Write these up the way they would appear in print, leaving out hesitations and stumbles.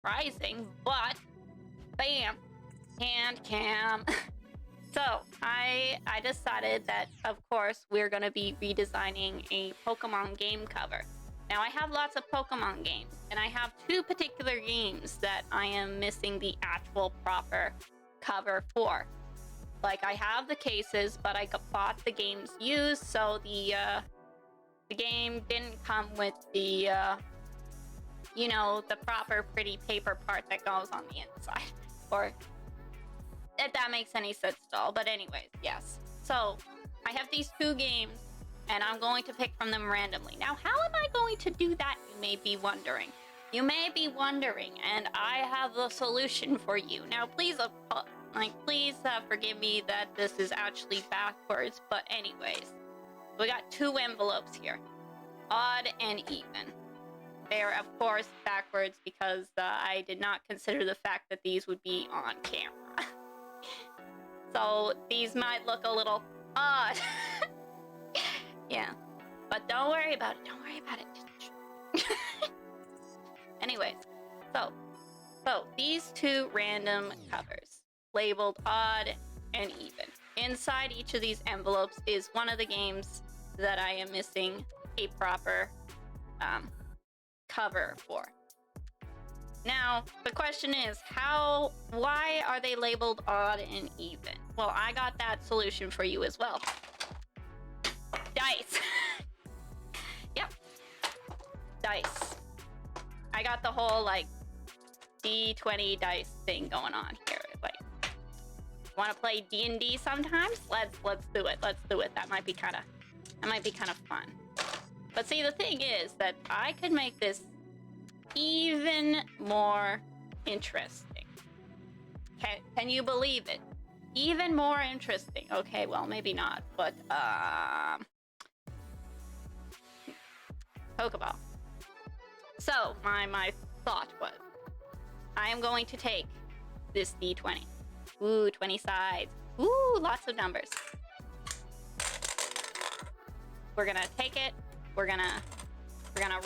surprising, but bam, hand cam. So I decided that, of course, we're going to be redesigning a Pokemon game cover. Now, I have lots of Pokemon games, and I have two particular games that I am missing the actual proper cover for. Like, I have the cases, but I bought the games used, so the game didn't come with the, you know, the proper pretty paper part that goes on the inside. Or, if that makes any sense at all. But anyways, yes. So, I have these two games, and I'm going to pick from them randomly. Now, how am I going to do that, you may be wondering. You may be wondering, and I have the solution for you. Now, please, forgive me that this is actually backwards, but anyways. We got two envelopes here, odd and even. They're, of course, backwards because I did not consider the fact that these would be on camera. So these might look a little odd. Yeah, but don't worry about it. Don't worry about it. Anyways, so these two random covers labeled odd and even. Inside each of these envelopes is one of the games that I am missing a proper cover for. Now, the question is, why are they labeled odd and even? Well, I got that solution for you as well. Dice. Yep. Dice. I got the whole, like, D20 dice thing going on here. Like, want to play D&D sometimes? Let's do it. Let's do it. That might be kind of fun. But see, the thing is that I could make this even more interesting. Can you believe it? Even more interesting. Okay, well, maybe not, but Pokeball. So my thought was, I am going to take this D20. Ooh, 20 sides. Ooh, lots of numbers. We're gonna take it. We're gonna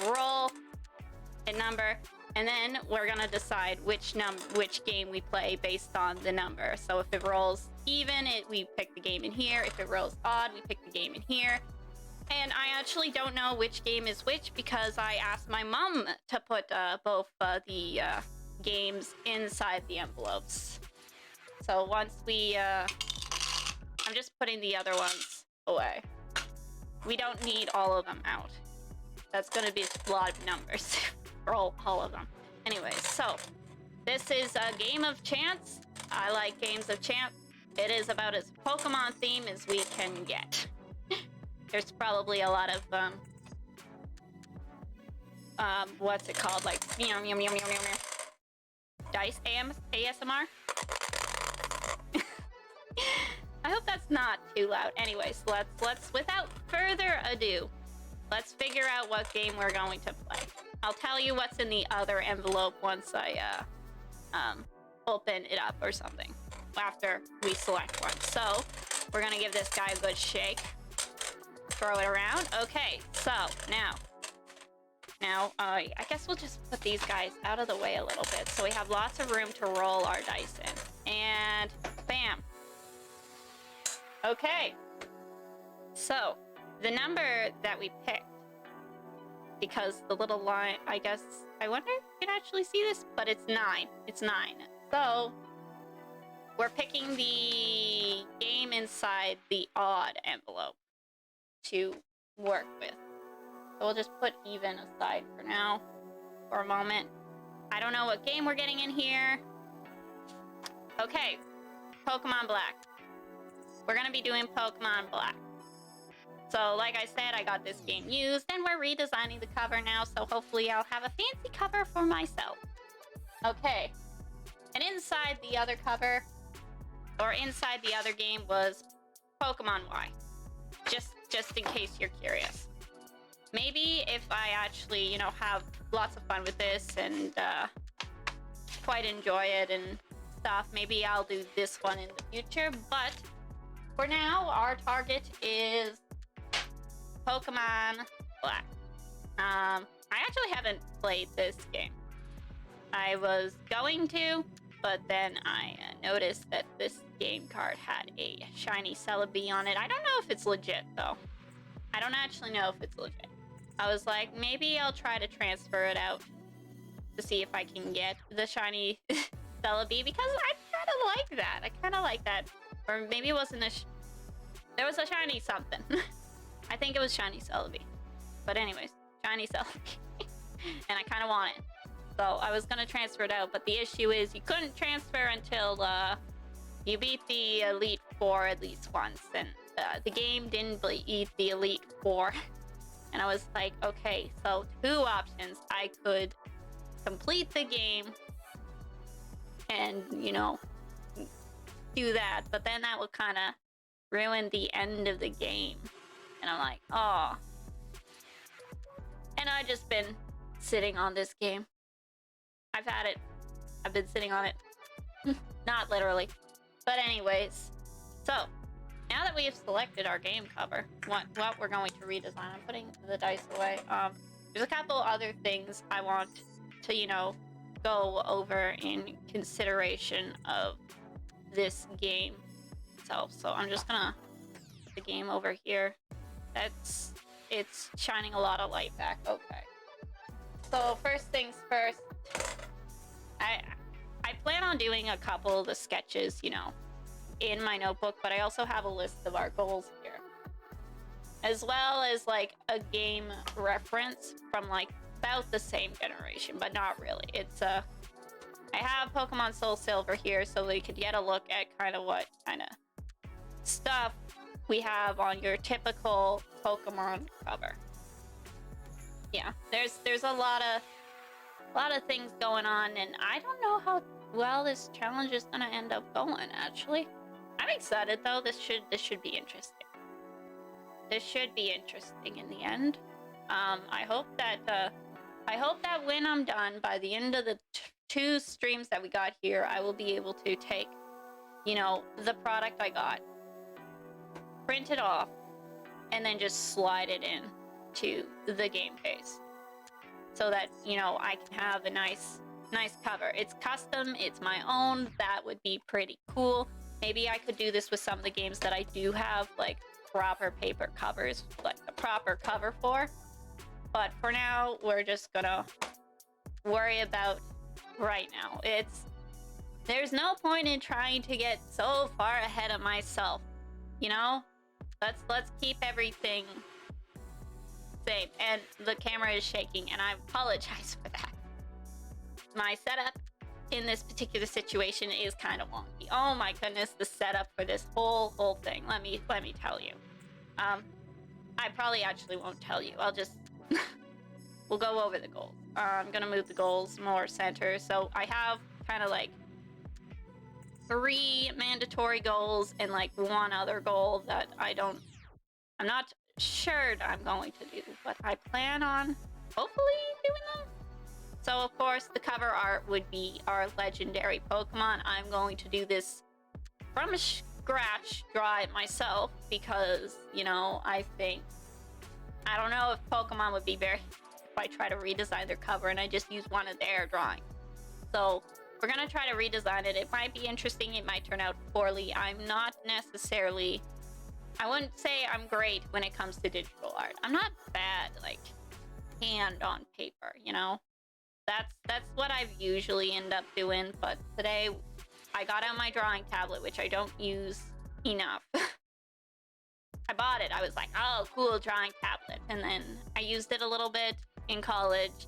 roll a number, and then we're gonna decide which game we play based on the number. So if it rolls even, we pick the game in here. If it rolls odd, we pick the game in here. And I actually don't know which game is which because I asked my mom to put both the games inside the envelopes. So once we, I'm just putting the other ones away. We don't need all of them out. That's gonna be a lot of numbers for all of them. Anyways, so this is a game of chance. I like games of chance. It is about as Pokemon theme as we can get. There's probably a lot of what's it called? Like dice ASMR. I hope that's not too loud. Anyways, let's without further ado, let's figure out what game we're going to play. I'll tell you what's in the other envelope once I open it up or something after we select one. So we're gonna give this guy a good shake. Throw it around. Okay, so now I guess we'll just put these guys out of the way a little bit so we have lots of room to roll our dice in. And bam. Okay. So the number that we picked, because the little line, I wonder if you can actually see this, but it's 9. It's 9. So we're picking the game inside the odd envelope to work with. So we'll just put even aside for now, for a moment. I don't know what game we're getting in here. Okay, Pokemon Black. We're gonna be doing Pokemon Black. So like I said, I got this game used and we're redesigning the cover now, so hopefully I'll have a fancy cover for myself. Okay, and inside the other cover, or inside the other game, was Pokemon Y. Just in case you're curious. Maybe if I actually, you know, have lots of fun with this and quite enjoy it and stuff, maybe I'll do this one in the future. But for now, our target is Pokemon Black. I actually haven't played this game. I was going to, but then I noticed that this game card had a shiny Celebi on it. I don't know if it's legit, though. I don't actually know if it's legit. I was like, maybe I'll try to transfer it out to see if I can get the shiny Celebi, because I kind of like that. I kind of like that. Or maybe it wasn't there was a shiny something. I think it was shiny Celebi. But anyways, shiny Celebi. And I kind of want it. So I was going to transfer it out, but the issue is you couldn't transfer until you beat the Elite Four at least once. And the game didn't beat the Elite Four. And I was like, okay, so two options. I could complete the game and, you know, do that, but then that would kind of ruin the end of the game. And I'm like, oh. And I've just been sitting on this game. I've had it. I've been sitting on it. Not literally. But anyways, so now that we have selected our game cover, what we're going to redesign, I'm putting the dice away. There's a couple other things I want to, you know, go over in consideration of this game itself. So I'm just gonna put the game over here. It's shining a lot of light back. Okay. So first things first, I plan on doing a couple of the sketches, you know, in my notebook, but I also have a list of our goals here, as well as like a game reference from like about the same generation, but not really. It's I have Pokemon Soul Silver here so we could get a look at kind of what kind of stuff we have on your typical Pokemon cover. Yeah, there's a lot of things going on, and I don't know how well this challenge is gonna end up going. Actually, I'm excited though. This should be interesting. This should be interesting in the end. I hope that when I'm done by the end of the two streams that we got here, I will be able to take, you know, the product I got, print it off, and then just slide it in to the game case, so that, you know, I can have a nice cover. It's custom, it's my own. That would be pretty cool. Maybe I could do this with some of the games that I do have like proper paper covers, like a proper cover for. But for now, we're just gonna worry about right now. There's no point in trying to get so far ahead of myself, you know? Let's keep everything same. And the camera is shaking, and I apologize for that. My setup in this particular situation is kind of wonky. Oh my goodness, the setup for this whole thing. Let me tell you. I probably actually won't tell you. I'll just we'll go over the goals. I'm gonna move the goals more center. So I have kind of like 3 mandatory goals and like 1 other goal that I'm not sure I'm going to do, but I plan on hopefully doing them. So of course the cover art would be our legendary Pokemon. I'm going to do this from scratch, draw it myself, because, you know, I don't know if Pokemon would be very if I try to redesign their cover and I just use one of their drawings. So we're gonna try to redesign it. It might be interesting, it might turn out poorly. I'm not necessarily, I wouldn't say I'm great when it comes to digital art. I'm not bad, like, hand on paper, you know? That's what I've usually end up doing, but today I got out my drawing tablet, which I don't use enough. I bought it. I was like, oh, cool, drawing tablet. And then I used it a little bit in college,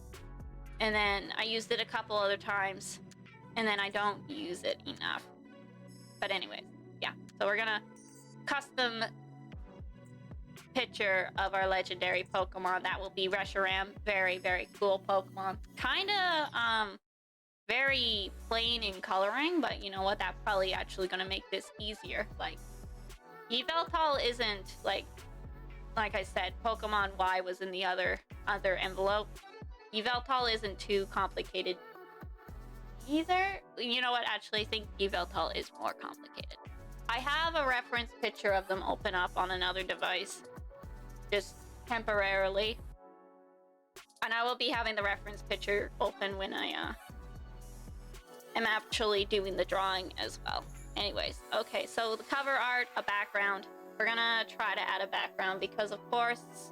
and then I used it a couple other times, and then I don't use it enough. But anyways, yeah. So we're gonna custom picture of our legendary Pokemon. That will be Reshiram. Very, very cool Pokemon. Kinda, very plain in coloring, but you know what? That's probably actually gonna make this easier. Like, Yveltal isn't, like I said, Pokemon Y was in the other envelope. Yveltal isn't too complicated either. You know what? Actually, I think Yveltal is more complicated. I have a reference picture of them open up on another device, just temporarily. And I will be having the reference picture open when I am actually doing the drawing as well. Anyways, okay, so the cover art, a background. We're gonna try to add a background because, of course...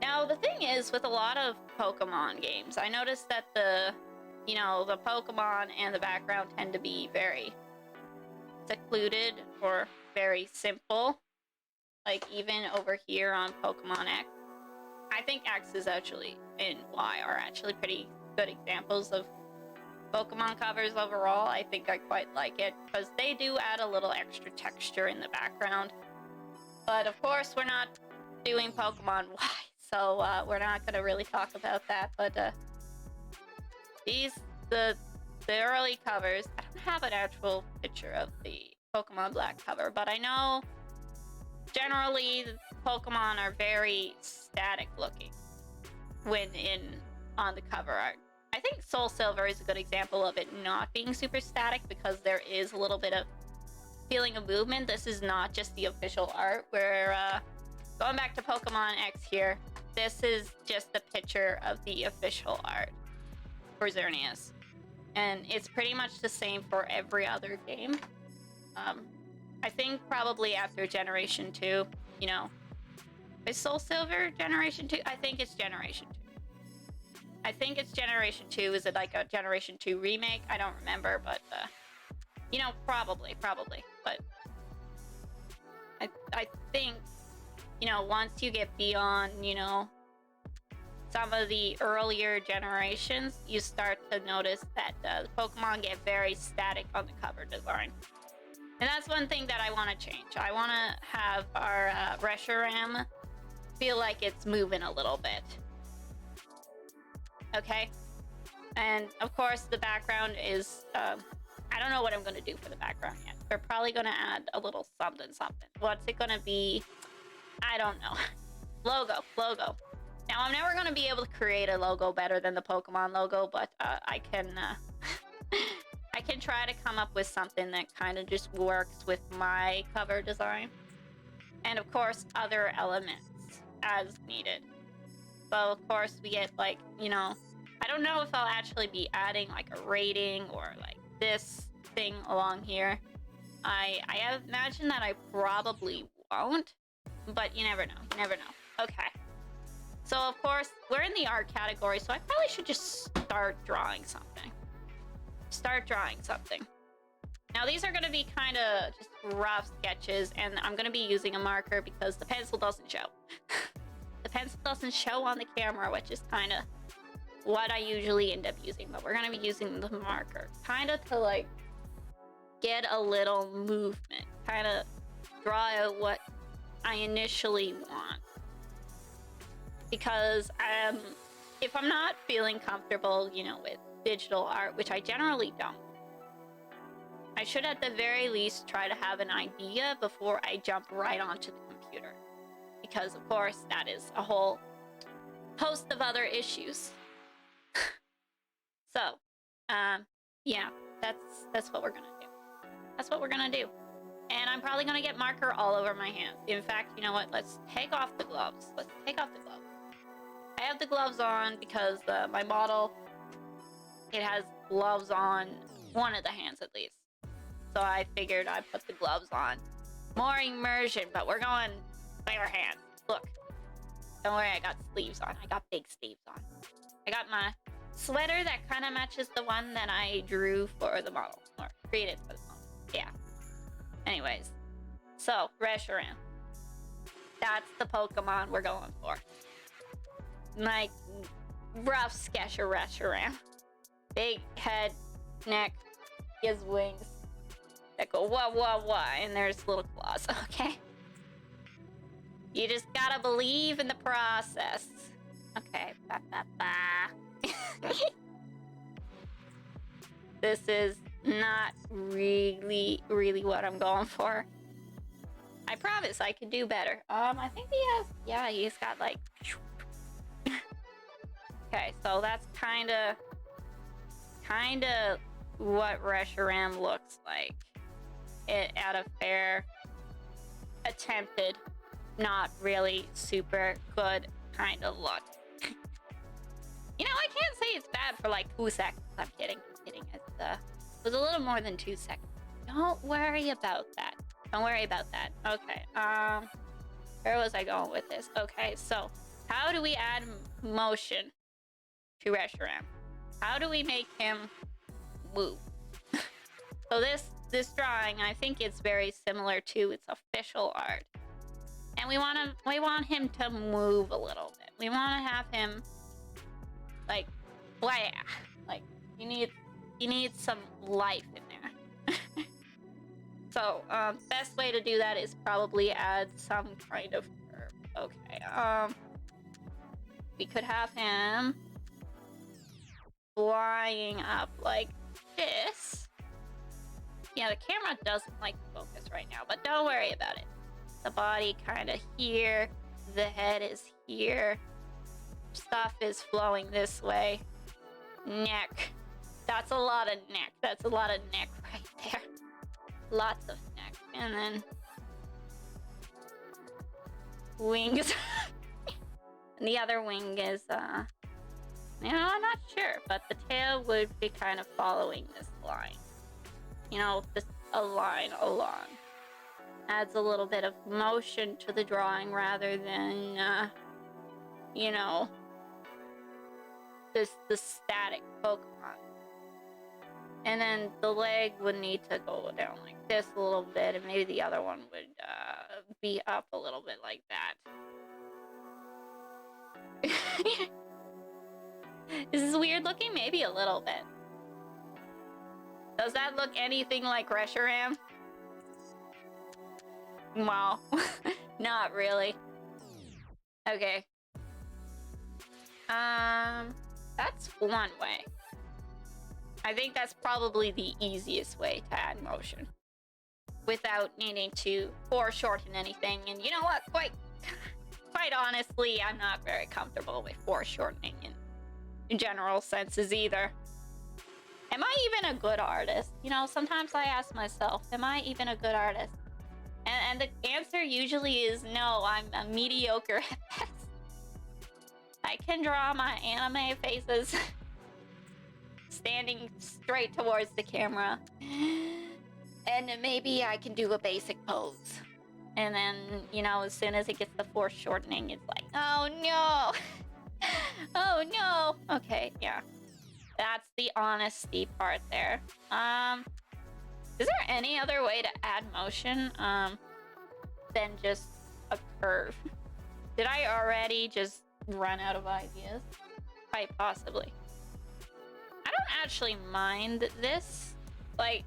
Now, the thing is, with a lot of Pokemon games, I noticed that the Pokemon and the background tend to be very secluded or very simple. Like, even over here on Pokemon X. I think X is actually, and Y are actually pretty good examples of Pokemon covers overall. I think I quite like it because they do add a little extra texture in the background. But of course, we're not doing Pokemon Y, so we're not going to really talk about that. But the early covers, I don't have an actual picture of the Pokemon Black cover, but I know generally the Pokemon are very static looking when on the cover art. I think Soul Silver is a good example of it not being super static because there is a little bit of feeling of movement. This is not just the official art. We're going back to Pokemon X here. This is just a picture of the official art for Xerneas. And it's pretty much the same for every other game. I think probably after Generation 2, is Soul Silver Generation 2? I think it's Generation 2. I think it's Generation 2. Is it like a Generation 2 remake? I don't remember, but, probably. But I think, once you get beyond, some of the earlier generations, you start to notice that Pokemon get very static on the cover design. And that's one thing that I want to change. I want to have our Reshiram feel like it's moving a little bit. Okay? And, of course, the background is... I don't know what I'm going to do for the background yet. We're probably going to add a little something. What's it going to be? I don't know. Logo. Now, I'm never going to be able to create a logo better than the Pokemon logo, but I can try to come up with something that kind of just works with my cover design. And, of course, other elements as needed. So, of course, we get, like, I don't know if I'll actually be adding, like, a rating or, like, this thing along here. I imagine that I probably won't, but you never know. Okay. So, of course, we're in the art category, so I probably should just start drawing something. Now, these are going to be kind of just rough sketches, and I'm going to be using a marker because the pencil doesn't show. The pencil doesn't show on the camera, which is kind of what I usually end up using, but we're going to be using the marker kind of to, like, get a little movement, kind of draw out what I initially want. Because if I'm not feeling comfortable, with digital art, which I generally don't, I should at the very least try to have an idea before I jump right onto the computer. Because, of course, that is a whole host of other issues. So, yeah, that's what we're gonna do. And I'm probably gonna get marker all over my hands. In fact, you know what? Let's take off the gloves. I have the gloves on because my model, it has gloves on one of the hands at least. So I figured I'd put the gloves on. More immersion, but we're going bare hands. Look. Don't worry, I got sleeves on. I got big sleeves on. I got my sweater that kind of matches the one that I drew for the model. Or created for the model. Yeah. Anyways. So, Reshiram. That's the Pokemon we're going for. Like, rough sketch of Reshiram. Big head, neck, his wings that go wah, and there's little claws, okay? You just gotta believe in the process. Okay. This is not really what I'm going for. I promise I can do better. I think he's got like... Okay, so that's kinda what Reshiram looks like. It at a fair attempted, not really super good kind of look. I can't say it's bad for like 2 seconds. I'm kidding. It's was a little more than 2 seconds. Don't worry about that. Don't worry about that. Okay, where was I going with this? Okay, so how do we add motion to Reshiram? How do we make him move? So this drawing, I think it's very similar to its official art. And we want him to move a little bit. We want to have him like blah. Like he needs some life in there. So, best way to do that is probably add some kind of curve. Okay, we could have him flying up like this. Yeah, the camera doesn't like to focus right now, but don't worry about it. The body kind of here, the head is here, stuff is flowing this way. Neck. That's a lot of neck. That's a lot of neck right there. Lots of neck. And then wings. And the other wing is, you know, I'm not sure, but the tail would be kind of following this line. You know, just a line along. Adds a little bit of motion to the drawing rather than, you know, the static Pokemon. And then the leg would need to go down like this a little bit, and maybe the other one would be up a little bit like that. Is this weird looking? Maybe a little bit. Does that look anything like Reshiram? Wow. Not really. Okay. That's one way. I think that's probably the easiest way to add motion without needing to foreshorten anything. And you know what? Quite honestly, I'm not very comfortable with foreshortening in general senses either. Am I even a good artist? You know, sometimes I ask myself, am I even a good artist? And the answer usually is no, I'm a mediocre at best. I can draw my anime faces standing straight towards the camera. And maybe I can do a basic pose. And then, you know, as soon as it gets the foreshortening, it's like, oh no! Oh no! Okay, yeah. That's the honesty part there. Is there any other way to add motion than just a curve? Did I already just run out of ideas? Quite possibly. I don't actually mind this. Like,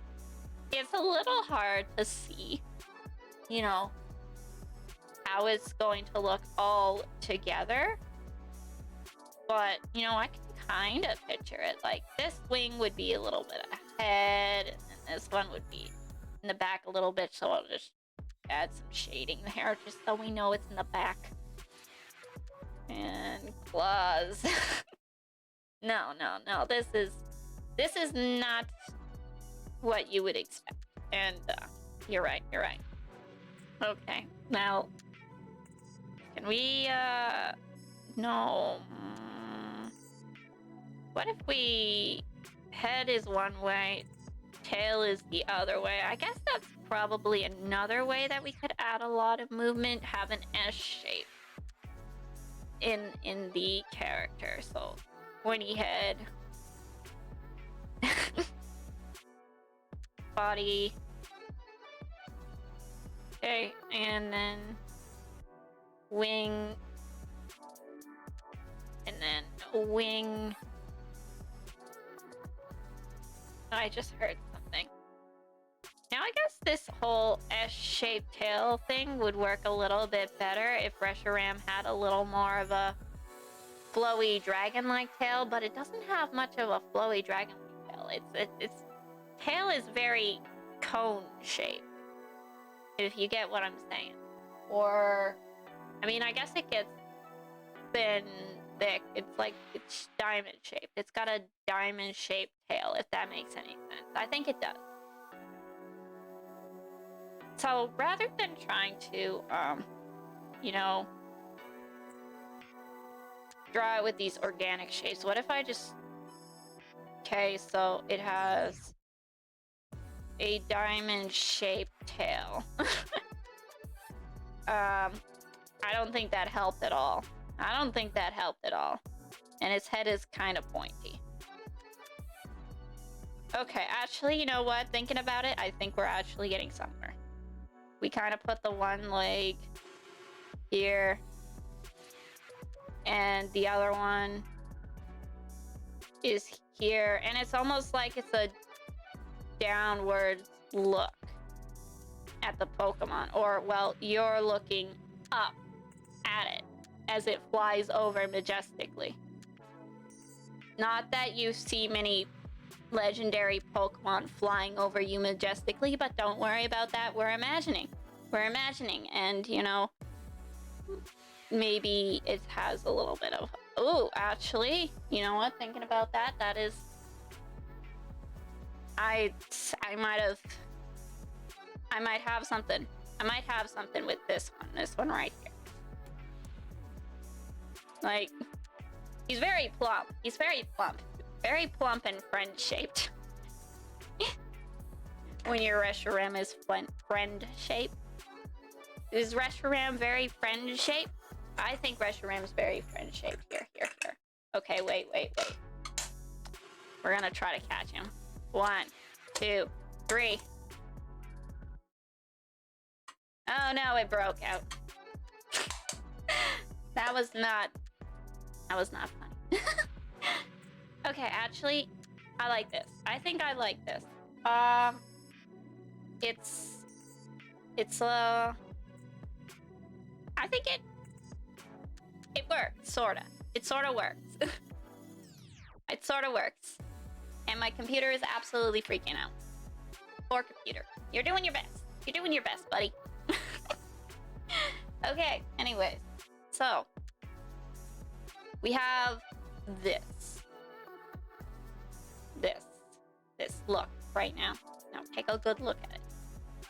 it's a little hard to see, you know, how it's going to look all together. But, you know, I can kind of picture it. Like, this wing would be a little bit ahead, and then this one would be in the back a little bit, so I'll just add some shading there just so we know it's in the back. And claws. No. This is not what you would expect. And you're right. Okay, now can we no. What if we head is one way, tail is the other way? I guess that's probably another way that we could add a lot of movement, have an S shape in the character. So pointy head, body, okay, and then wing, and then a wing. I just heard something. Now I guess this whole S-shaped tail thing would work a little bit better if Reshiram had a little more of a flowy dragon-like tail, but it doesn't have much of a flowy dragon-like tail. Its tail is very cone-shaped, if you get what I'm saying. Or, I mean, I guess it gets thin, thick. It's diamond shaped. It's got a diamond shaped tail, if that makes any sense. I think it does. So rather than trying to you know, draw it with these organic shapes, what if I just, okay, so it has a diamond-shaped tail. I don't think that helped at all. I don't think that helped at all. And its head is kind of pointy. Okay, actually, you know what? Thinking about it, I think we're actually getting somewhere. We kind of put the one leg here. And the other one is here. And it's almost like it's a downward look at the Pokemon. Or, well, you're looking up at it as it flies over majestically. Not that you see many legendary Pokemon flying over you majestically, but don't worry about that. We're imagining. We're imagining. And, you know, maybe it has a little bit of... Ooh, actually, you know what? Thinking about that, that is... I might have something. I might have something with this one right here. Like, he's very plump. He's very plump. Very plump and friend-shaped. When your Reshiram is friend-shaped. Is Reshiram very friend-shaped? I think Reshiram's very friend-shaped. Here. Okay, wait. We're gonna try to catch him. 1, 2, 3. Oh no, it broke out. That was not funny. Okay, actually, I like this. I think I like this. I think it works, sorta. It sorta works. It sorta works. And my computer is absolutely freaking out. Poor computer. You're doing your best. You're doing your best, buddy. Okay, anyways. So, we have this look right now. Now take a good look at it.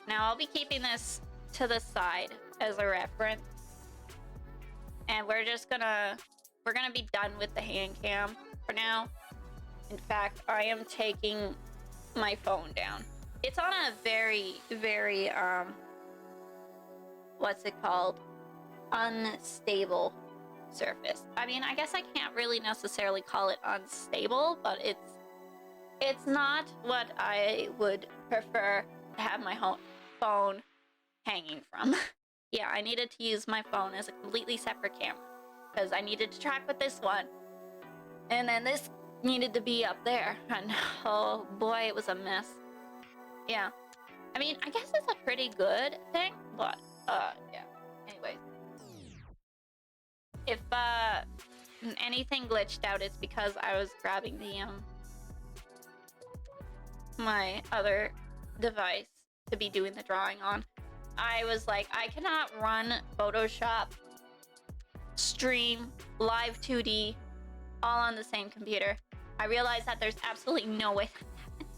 Now I'll be keeping this to the side as a reference. And we're gonna be done with the hand cam for now. In fact, I am taking my phone down. It's on a very, very, what's it called? Unstable surface. I mean, I guess I can't really necessarily call it unstable, but it's not what I would prefer to have my phone hanging from. Yeah, I needed to use my phone as a completely separate camera because I needed to track with this one. And then this needed to be up there. And oh boy, it was a mess. Yeah. I mean, I guess it's a pretty good thing, but yeah. Anyways. If anything glitched out, it's because I was grabbing the my other device to be doing the drawing on. I was like, I cannot run Photoshop, stream, live 2D, all on the same computer. I realized that there's absolutely no way that happens.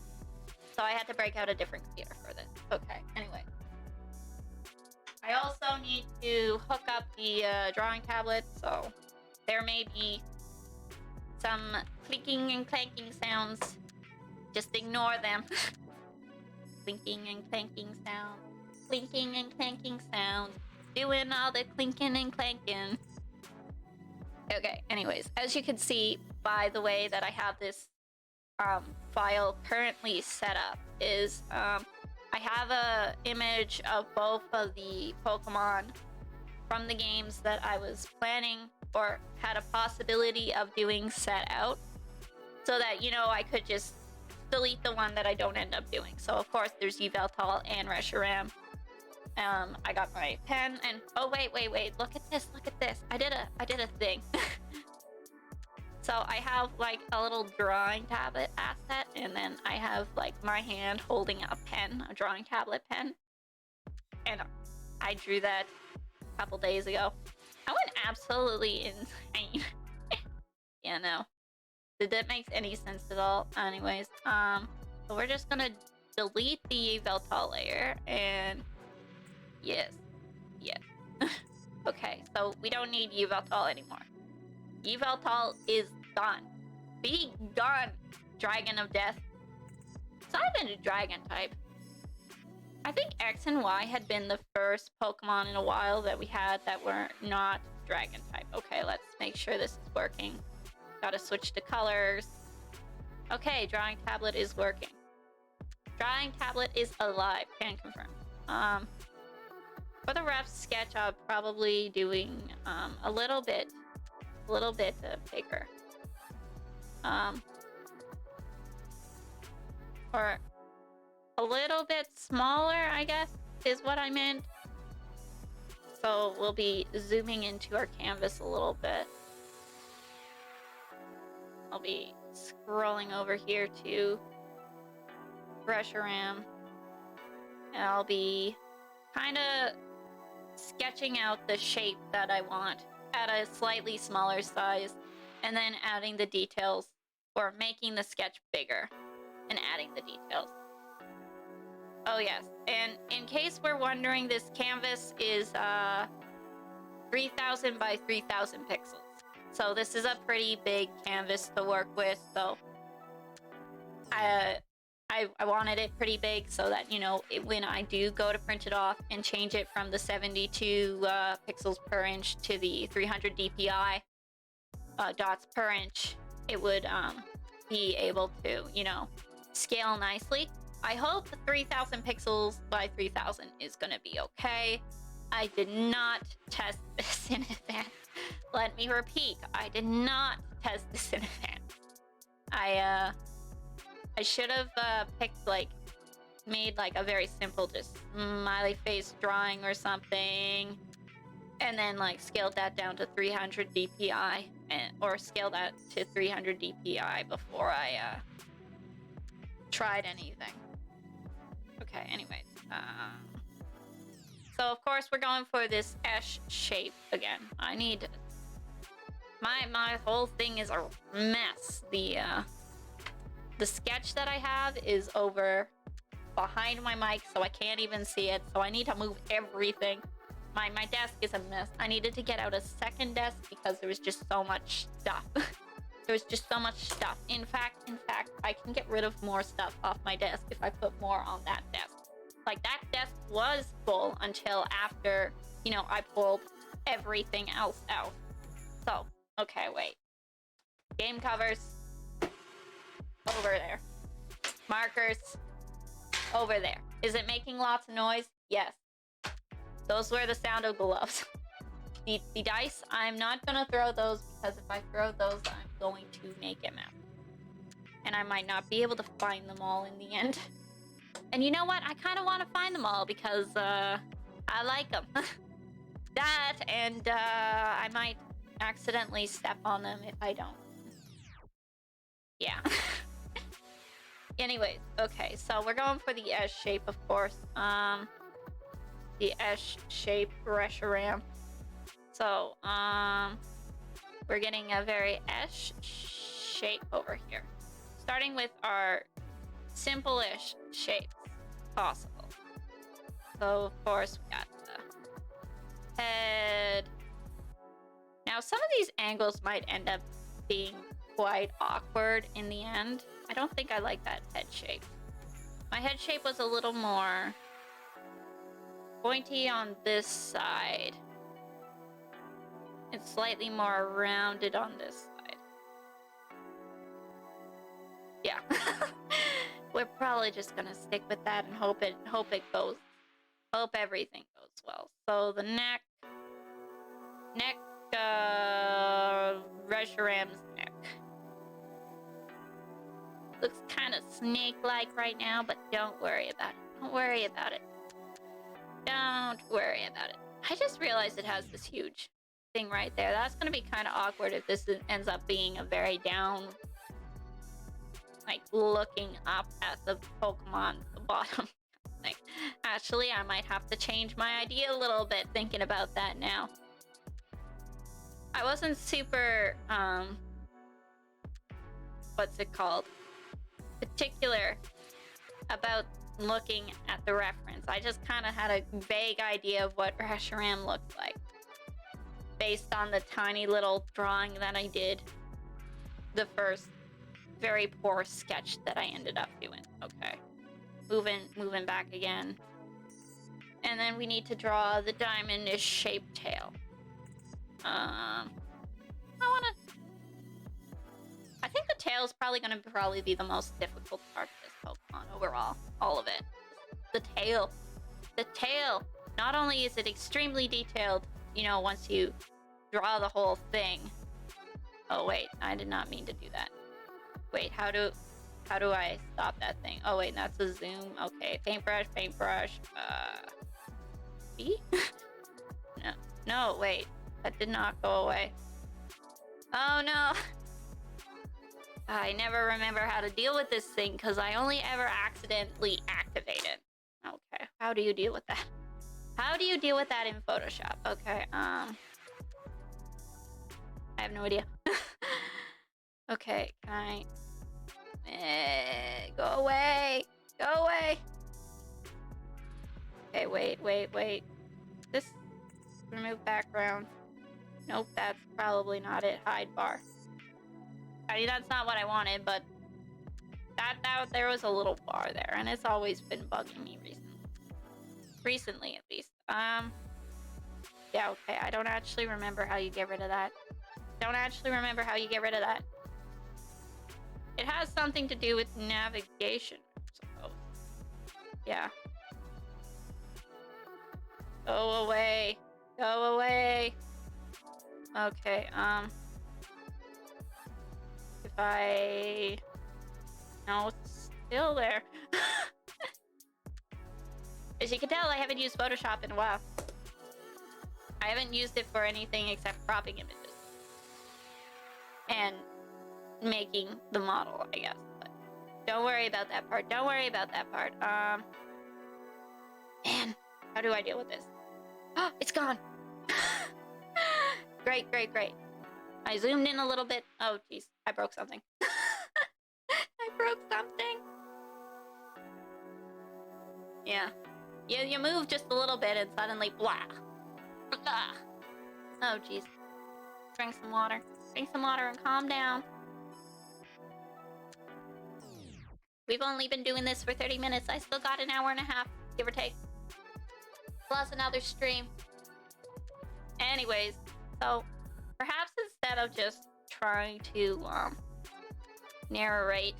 So I had to break out a different computer for this. Okay, anyway. I also need to hook up the drawing tablet, so there may be some clinking and clanking sounds. Just ignore them. Clinking and clanking sounds. Clinking and clanking sounds. Doing all the clinking and clanking. Okay, anyways, as you can see by the way that I have this file currently set up is I have a image of both of the Pokemon from the games that I was planning or had a possibility of doing set out so that, you know, I could just delete the one that I don't end up doing. So of course there's Yveltal and Reshiram. I got my pen and oh wait, look at this. I did a thing. So I have like a little drawing tablet asset, and then I have like my hand holding a pen, a drawing tablet pen. And I drew that a couple days ago. I went absolutely insane. Yeah, no. Did that make any sense at all? Anyways, so we're just gonna delete the Yveltal layer and yes. Okay, so we don't need Yveltal anymore. Yveltal is gone. Be gone, Dragon of Death. It's not even a dragon type. I think X and Y had been the first Pokemon in a while that we had that were not dragon type. Okay, let's make sure this is working. Gotta switch to colors. Okay, drawing tablet is working. Drawing tablet is alive, can confirm. For the rough sketch, I'm probably doing a little bit bigger. Or a little bit smaller, I guess, is what I meant. So we'll be zooming into our canvas a little bit. I'll be scrolling over here to Reshiram, and I'll be kind of sketching out the shape that I want at a slightly smaller size, and then adding the details, or making the sketch bigger and adding the details. Oh yes, and in case we're wondering, this canvas is 3000 by 3000 pixels. So this is a pretty big canvas to work with, so I wanted it pretty big so that, you know, when I do go to print it off and change it from the 72 pixels per inch to the 300 DPI dots per inch, it would be able to, you know, scale nicely. I hope the 3000 pixels by 3000 is gonna be okay. I did not test this in advance. Let me repeat, I did not test this in advance. I should have picked, like, made like a very simple just smiley face drawing or something, and then like scaled that down to 300 DPI, or scale that to 300 DPI before I tried anything. Okay, anyways. So of course we're going for this S shape again. I need... My whole thing is a mess. The sketch that I have is over behind my mic, so I can't even see it. So I need to move everything. My desk is a mess. I needed to get out a second desk because there was just so much stuff. There was just so much stuff. In fact, I can get rid of more stuff off my desk if I put more on that desk. Like, that desk was full until after, you know, I pulled everything else out. So, okay, wait. Game covers. Over there. Markers. Over there. Is it making lots of noise? Yes. Those were the sound of gloves. The dice, I'm not gonna throw those, because if I throw those, I'm going to make a mess. And I might not be able to find them all in the end. And you know what? I kind of want to find them all because I like them. That, and I might accidentally step on them if I don't. Yeah. Anyways, okay, so we're going for the S shape, of course. The S shape Reshiram. So, we're getting a very S shape over here. Starting with our simple-ish shapes possible. So, of course, we got the head. Now, some of these angles might end up being quite awkward in the end. I don't think I like that head shape. My head shape was a little more pointy on this side. It's slightly more rounded on this side. Yeah. We're probably just gonna stick with that and hope everything goes well. So the neck, Reshiram's neck. Looks kind of snake-like right now, but don't worry about it. Don't worry about it. Don't worry about it. I just realized it has this huge thing right there. That's gonna be kind of awkward if this ends up being a very down, like, looking up at the Pokemon at the bottom thing. Actually, I might have to change my idea a little bit thinking about that now. I wasn't super, what's it called? Particular about looking at the reference. I just kind of had a vague idea of what Reshiram looked like based on the tiny little drawing that I did, the first very poor sketch that I ended up doing. Okay, moving back again. And then we need to draw the diamond-ish shaped tail. I think the tail is probably going to be the most difficult part of this Pokemon overall. All of it. The tail. The tail. Not only is it extremely detailed, you know, once you draw the whole thing. Oh wait, I did not mean to do that. Wait, how do I stop that thing? Oh wait, that's a zoom. Okay, paintbrush. B? No, wait. That did not go away. Oh no. I never remember how to deal with this thing because I only ever accidentally activate it. Okay, how do you deal with that? How do you deal with that in Photoshop? Okay, I have no idea. Okay, can I... go away! Go away! Okay, wait. This... remove background. Nope, that's probably not it. Hide bar. I mean, that's not what I wanted, but... That there was a little bar there, and it's always been bugging me recently at least. Yeah, okay, I don't actually remember how you get rid of that. It has something to do with navigation, I suppose. Yeah. Go away. Okay, if I... No, it's still there. As you can tell, I haven't used Photoshop in a while. I haven't used it for anything except cropping images. And making the model, I guess. But don't worry about that part. Man, how do I deal with this? Oh, it's gone! Great. I zoomed in a little bit. Oh, jeez. I broke something. Yeah. You move just a little bit and suddenly blah. Oh, jeez. Drink some water and calm down. We've only been doing this for 30 minutes. I still got an hour and a half, give or take. Plus another stream. Anyways, so perhaps instead of just trying to narrate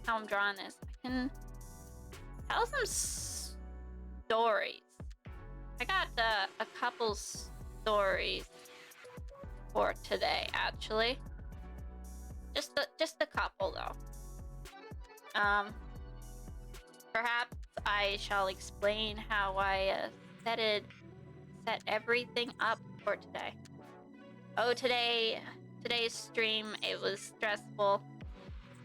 how I'm drawing this, I can tell some stories. I got a couple stories for today, actually. Just a couple, though. Perhaps I shall explain how I set everything up for today. Oh, today's stream, it was stressful.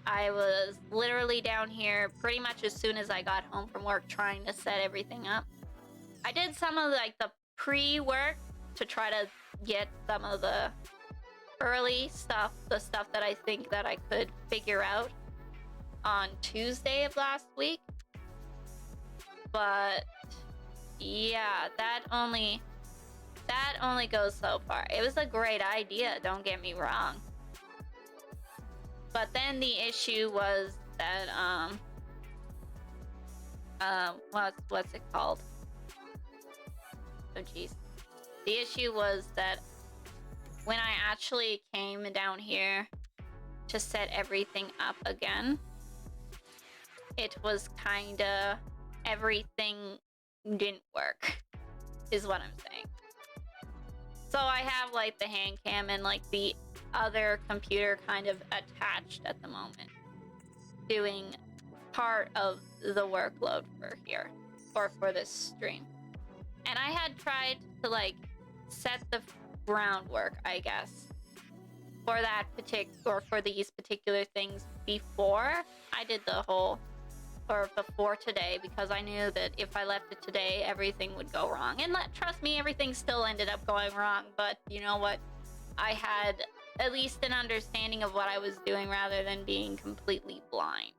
I was literally down here pretty much as soon as I got home from work trying to set everything up. I did some of like the pre-work to try to get some of the early stuff, the stuff that I think that I could figure out on Tuesday of last week. But yeah, that only goes so far. It was a great idea, don't get me wrong. But then the issue was that what's it called? Oh jeez. The issue was that when I actually came down here to set everything up again, it was kinda everything didn't work, is what I'm saying. So I have like the hand cam and like the other computer kind of attached at the moment, doing part of the workload for here, or for this stream. And I had tried to like set the groundwork, I guess, for that for these particular things before I did the whole, or before today, because I knew that if I left it today, everything would go wrong. And trust me, everything still ended up going wrong, but you know what? I had at least an understanding of what I was doing rather than being completely blind.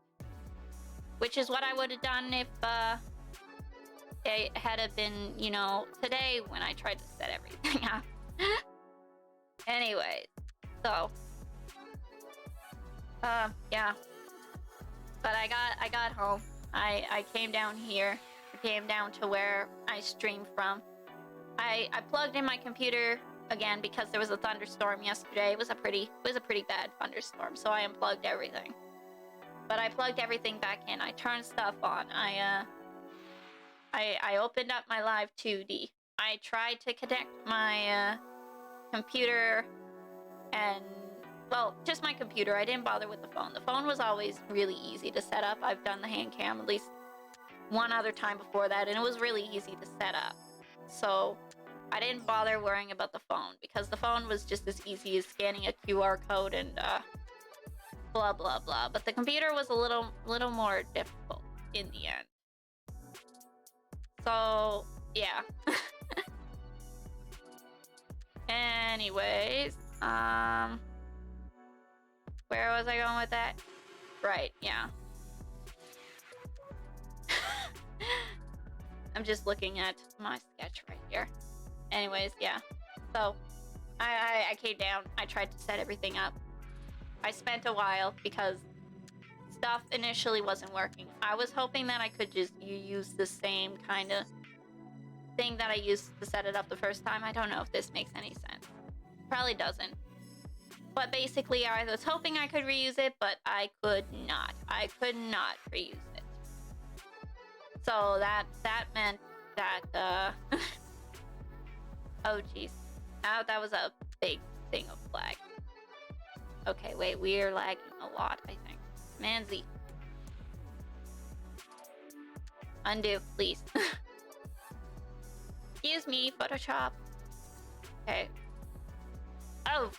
Which is what I would have done if it had been, you know, today when I tried to set everything up. Anyways, so yeah. But I got home. I came down here came down to where I stream from. I plugged in my computer again because there was a thunderstorm yesterday. It was a pretty bad thunderstorm, so I unplugged everything. But I plugged everything back in. I turned stuff on. I opened up my live 2D. I tried to connect my computer and, well, just my computer. I didn't bother with the phone. The phone was always really easy to set up. I've done the hand cam at least one other time before that, and it was really easy to set up. So I didn't bother worrying about the phone because the phone was just as easy as scanning a QR code and blah blah blah. But the computer was a little more difficult in the end. So yeah. Anyways, where was I going with that? Right, yeah. I'm just looking at my sketch right here. Anyways, yeah. So I came down. I tried to set everything up. I spent a while because stuff initially wasn't working. I was hoping that I could just use the same kind of thing that I used to set it up the first time. I don't know if this makes any sense. Probably doesn't. But basically, I was hoping I could reuse it, but I could not. I could not reuse it. So that meant that, oh jeez. That was a big thing of lag. Okay, wait, we're lagging a lot, I think. Manzi. Undo, please. Excuse me, Photoshop. Okay. Oh!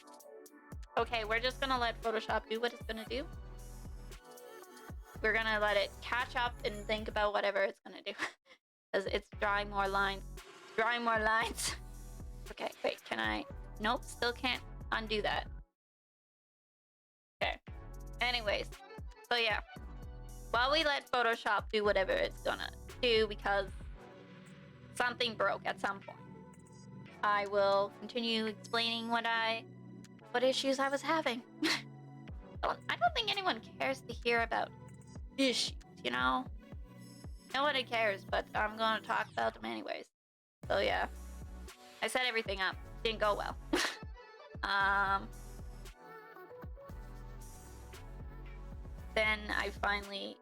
Okay, we're just gonna let Photoshop do what it's gonna do. We're gonna let it catch up and think about whatever it's gonna do. Because it's drawing more lines. Drawing more lines. Okay, wait, can I... Nope, still can't undo that. Okay. Anyways, so yeah. While we let Photoshop do whatever it's gonna do, because something broke at some point, I will continue explaining what issues I was having. I don't think anyone cares to hear about issues, you know? Nobody cares, but I'm gonna talk about them anyways. So yeah. I set everything up. Didn't go well. Then I finally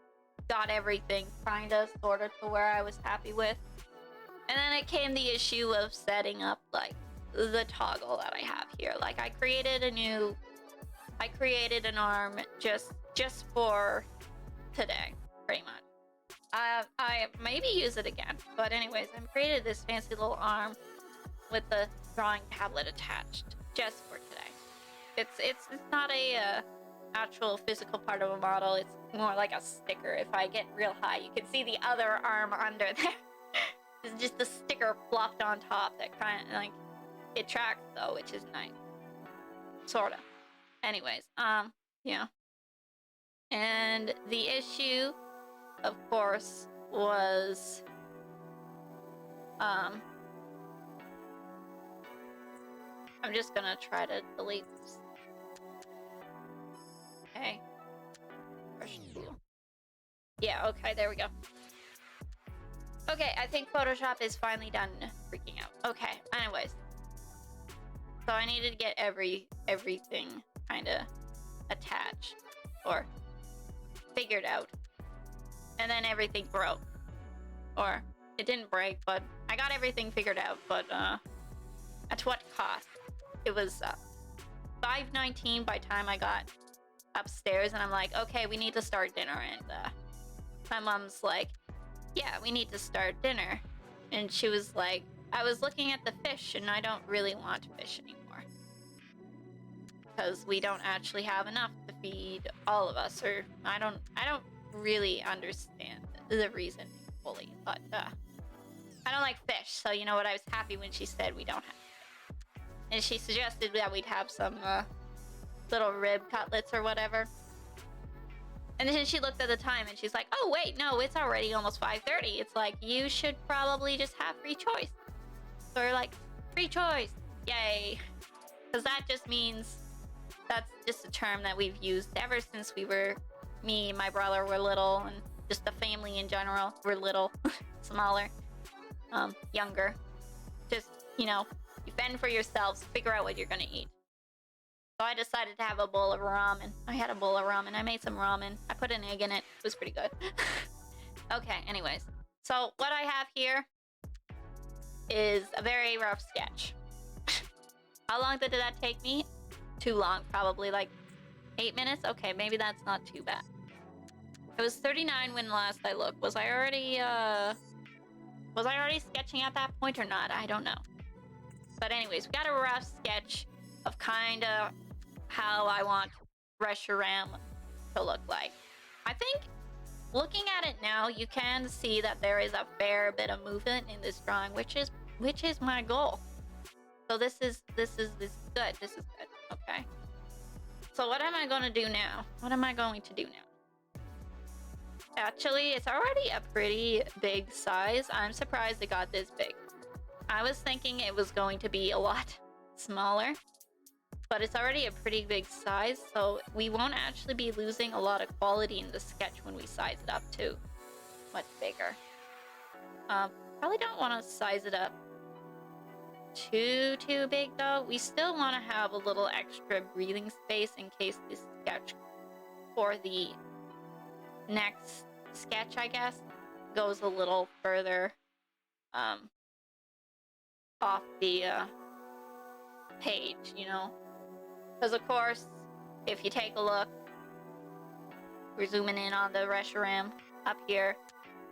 got everything kinda, sorta, to where I was happy with. And then it came the issue of setting up, like, the toggle that I have here. Like, I created an arm just for today, pretty much. I maybe use it again, but anyways, I created this fancy little arm with the drawing tablet attached just for today. It's not a actual physical part of a model. It's more like a sticker. If I get real high, you can see the other arm under there. It's just a sticker plopped on top that kind of like it tracks though, which is nice, sorta. Anyways, yeah. And the issue, of course, was I'm just gonna try to delete this. Okay. Yeah, okay, there we go. Okay, I think Photoshop is finally done freaking out. Okay, anyways. So I needed to get everything kind of attached or figured out. And then everything broke. Or it didn't break, but I got everything figured out, but at what cost? It was $5.19 by the time I got upstairs, and I'm like, okay, we need to start dinner. And my mom's like, yeah, we need to start dinner. And she was like, I was looking at the fish, and I don't really want fish anymore. Because we don't actually have enough to feed all of us, or I don't really understand the reason fully, but I don't like fish, so you know what, I was happy when she said we don't have fish. And she suggested that we'd have some little rib cutlets or whatever. And then she looked at the time and she's like, oh wait, no, it's already almost 5:30. It's like, you should probably just have free choice. So we're like, free choice, yay. Because that just means, that's just a term that we've used ever since we were, me and my brother were little, and just the family in general were little. smaller, younger. Just, you know, you fend for yourselves, figure out what you're gonna eat. So I decided to have a bowl of ramen. I had a bowl of ramen. I made some ramen. I put an egg in it. It was pretty good. Okay, anyways. So what I have here is a very rough sketch. How long did that take me? Too long, probably like 8 minutes? Okay, maybe that's not too bad. It was 39 when last I looked. Was I already sketching at that point or not? I don't know. But anyways, we got a rough sketch of kinda how I want Reshiram to look like. I think looking at it now, you can see that there is a fair bit of movement in this drawing, which is my goal. So this is good. This is good. Okay. So what am I going to do now? What am I going to do now? Actually, it's already a pretty big size. I'm surprised it got this big. I was thinking it was going to be a lot smaller, but it's already a pretty big size, so we won't actually be losing a lot of quality in the sketch when we size it up to much bigger. Probably don't want to size it up too big though. We still want to have a little extra breathing space in case this sketch for the next sketch, I guess, goes a little further off the page, you know? Because of course, if you take a look, we're zooming in on the Reshiram up here.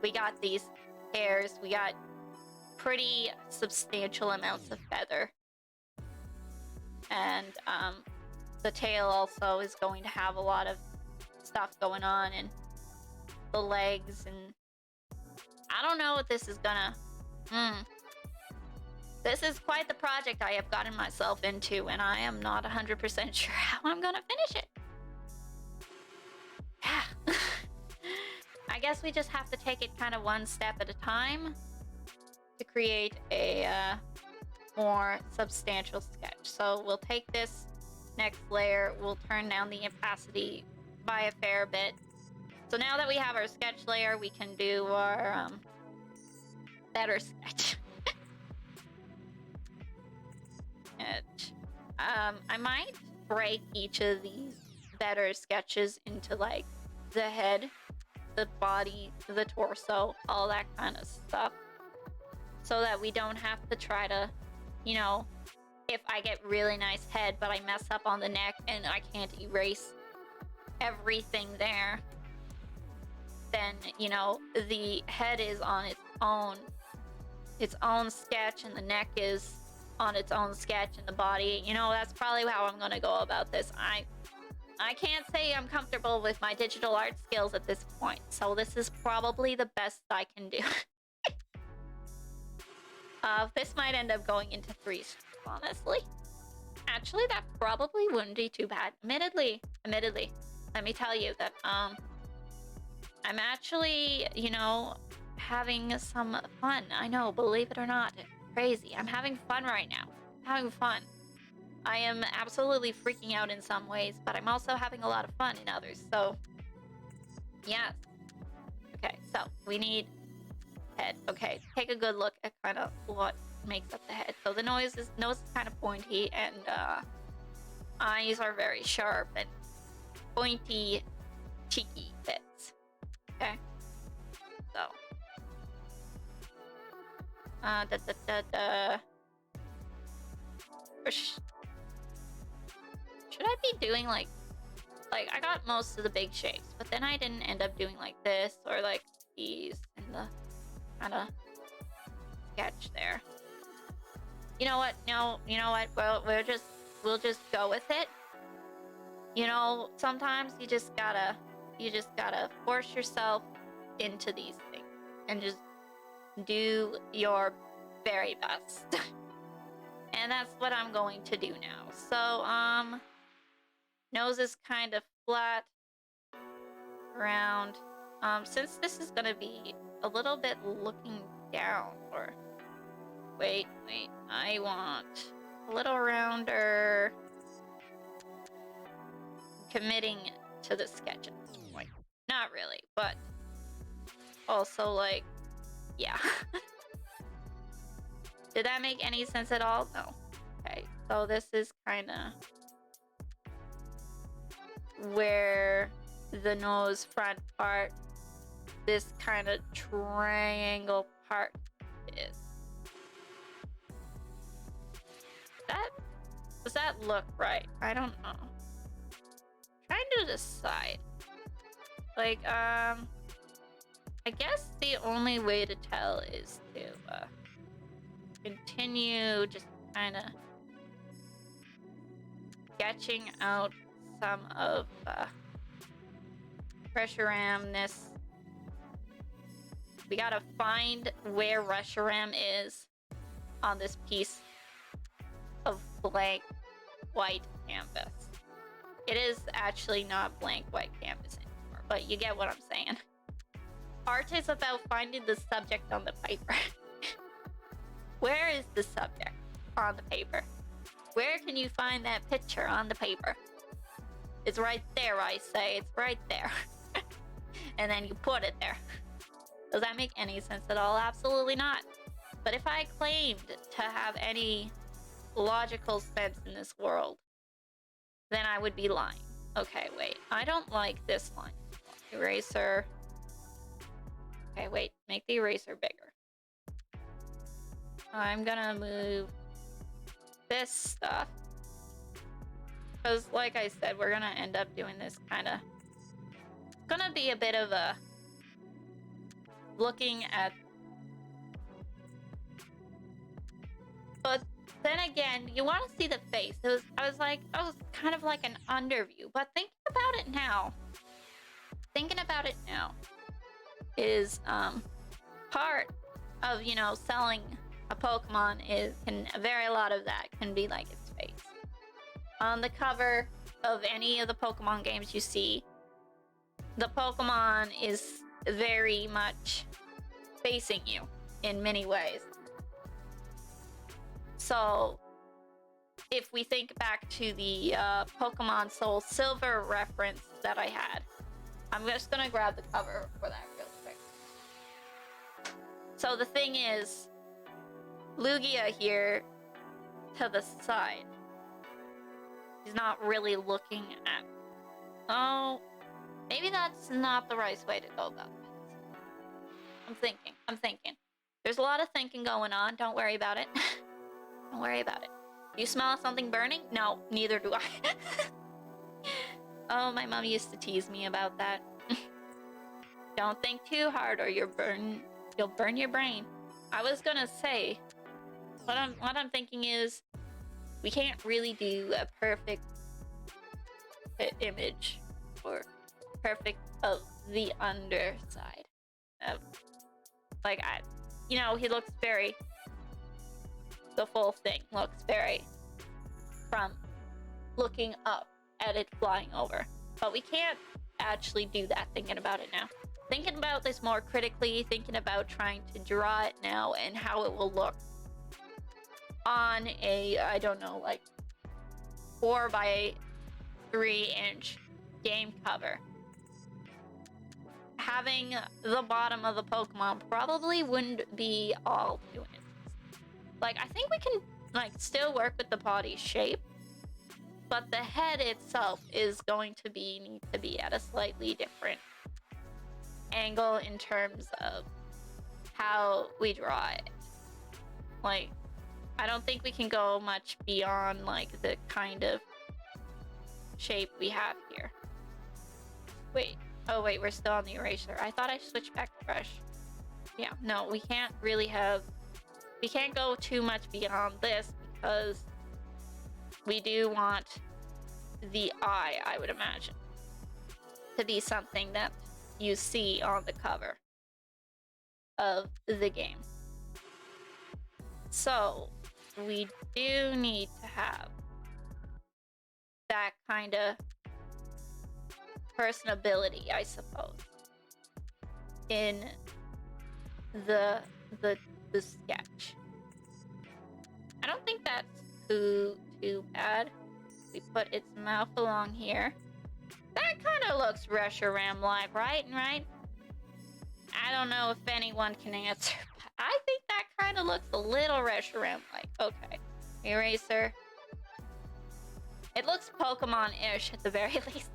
We got these hairs, we got pretty substantial amounts of feather. And the tail also is going to have a lot of stuff going on, and the legs, and I don't know what this is gonna... This is quite the project I have gotten myself into, and I am not 100% sure how I'm gonna finish it. Yeah. I guess we just have to take it kind of one step at a time to create a more substantial sketch. So we'll take this next layer, we'll turn down the opacity by a fair bit. So now that we have our sketch layer, we can do our better sketch. I might break each of these better sketches into like the head, the body, the torso, all that kind of stuff, so that we don't have to try to, you know, if I get really nice head but I mess up on the neck and I can't erase everything there, then, you know, the head is on its own sketch and the neck is on its own sketch and the body, you know, that's probably how I'm gonna go about this. I can't say I'm comfortable with my digital art skills at this point, so this is probably the best I can do. This might end up going into 3 strips, honestly. Actually, that probably wouldn't be too bad. Admittedly, let me tell you that I'm actually, you know, having some fun. I know, believe it or not, crazy. I'm having fun right now. Having fun. I am absolutely freaking out in some ways, but I'm also having a lot of fun in others, so yes. Okay, so we need head. Okay, take a good look at kind of what makes up the head. So the nose is kind of pointy, and eyes are very sharp and pointy, cheeky bits. Okay, so should I be doing like I got most of the big shapes, but then I didn't end up doing like this or like these in the kind of sketch there. You know what? No, you know what? Well, we'll just go with it. You know, sometimes you just gotta force yourself into these things and just do your very best. And that's what I'm going to do now. So, nose is kind of flat, round. Since this is gonna be a little bit looking down, or wait, I want a little rounder. Committing to the sketch at this point. Not really, but also like Yeah. Did that make any sense at all? No. Okay, so this is kind of where the nose front part, this kind of triangle part is. Does that look right? I don't know. Trying to decide. Like, I guess the only way to tell is to continue just kind of sketching out some of Reshiram-ness. We gotta find where Reshiram is on this piece of blank white canvas. It is actually not blank white canvas anymore, but you get what I'm saying. Art is about finding the subject on the paper. Where is the subject on the paper? Where can you find that picture on the paper? It's right there, I say. It's right there. And then you put it there. Does that make any sense at all? Absolutely not. But if I claimed to have any logical sense in this world, then I would be lying. Okay, wait. I don't like this line. Eraser. Okay, wait. Make the eraser bigger. I'm gonna move this stuff. Because, like I said, we're gonna end up doing this kind of... It's gonna be a bit of a... looking at... But then again, you want to see the face. I was like, oh, it's kind of like an underview. But thinking about it now is part of, you know, selling a Pokemon is a lot of that can be like its face. On the cover of any of the Pokemon games you see, the Pokemon is very much facing you in many ways. So, if we think back to the Pokemon Soul Silver reference that I had, I'm just gonna grab the cover for that real quick. So the thing is, Lugia here to the side, he's not really looking at... Oh, maybe that's not the right way to go about this. I'm thinking. There's a lot of thinking going on. Don't worry about it. Don't worry about it. You smell something burning? No, neither do I. Oh, my mom used to tease me about that. Don't think too hard or you'll burn your brain. I was gonna say, what I'm thinking is, we can't really do a perfect image or perfect of the underside. You know, he looks very... The full thing looks very from looking up at it flying over. But we can't actually do that thinking about it now. Thinking about this more critically, thinking about trying to draw it now and how it will look on a, I don't know, like 4 by 3 inch game cover. Having the bottom of the Pokemon probably wouldn't be all doing it. Like, I think we can, like, still work with the body shape, but the head itself is going to need to be at a slightly different angle in terms of how we draw it. Like, I don't think we can go much beyond, like, the kind of shape we have here. Wait. Oh, wait, we're still on the eraser. I thought I switched back to brush. Yeah, no, we can't really have... We can't go too much beyond this because we do want the eye, I would imagine, to be something that you see on the cover of the game. So we do need to have that kind of personability, I suppose, in the sketch. I don't think that's too bad. We put its mouth along here. That kind of looks Reshiram-like, right? I don't know if anyone can answer, but I think that kind of looks a little Reshiram-like. Okay. Eraser. It looks Pokemon-ish at the very least.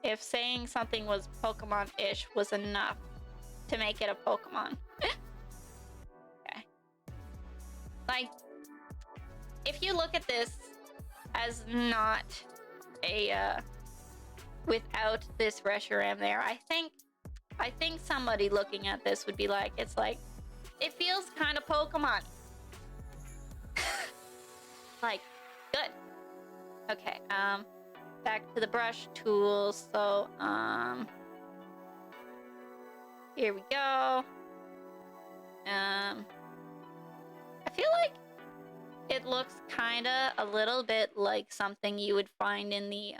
If saying something was Pokemon-ish was enough to make it a Pokemon. Okay. Like, if you look at this as not a, without this Reshiram there, I think somebody looking at this would be like, it's like, it feels kind of Pokemon. Like, good. Okay, back to the brush tools. So, here we go. I feel like it looks kinda a little bit like something you would find in the,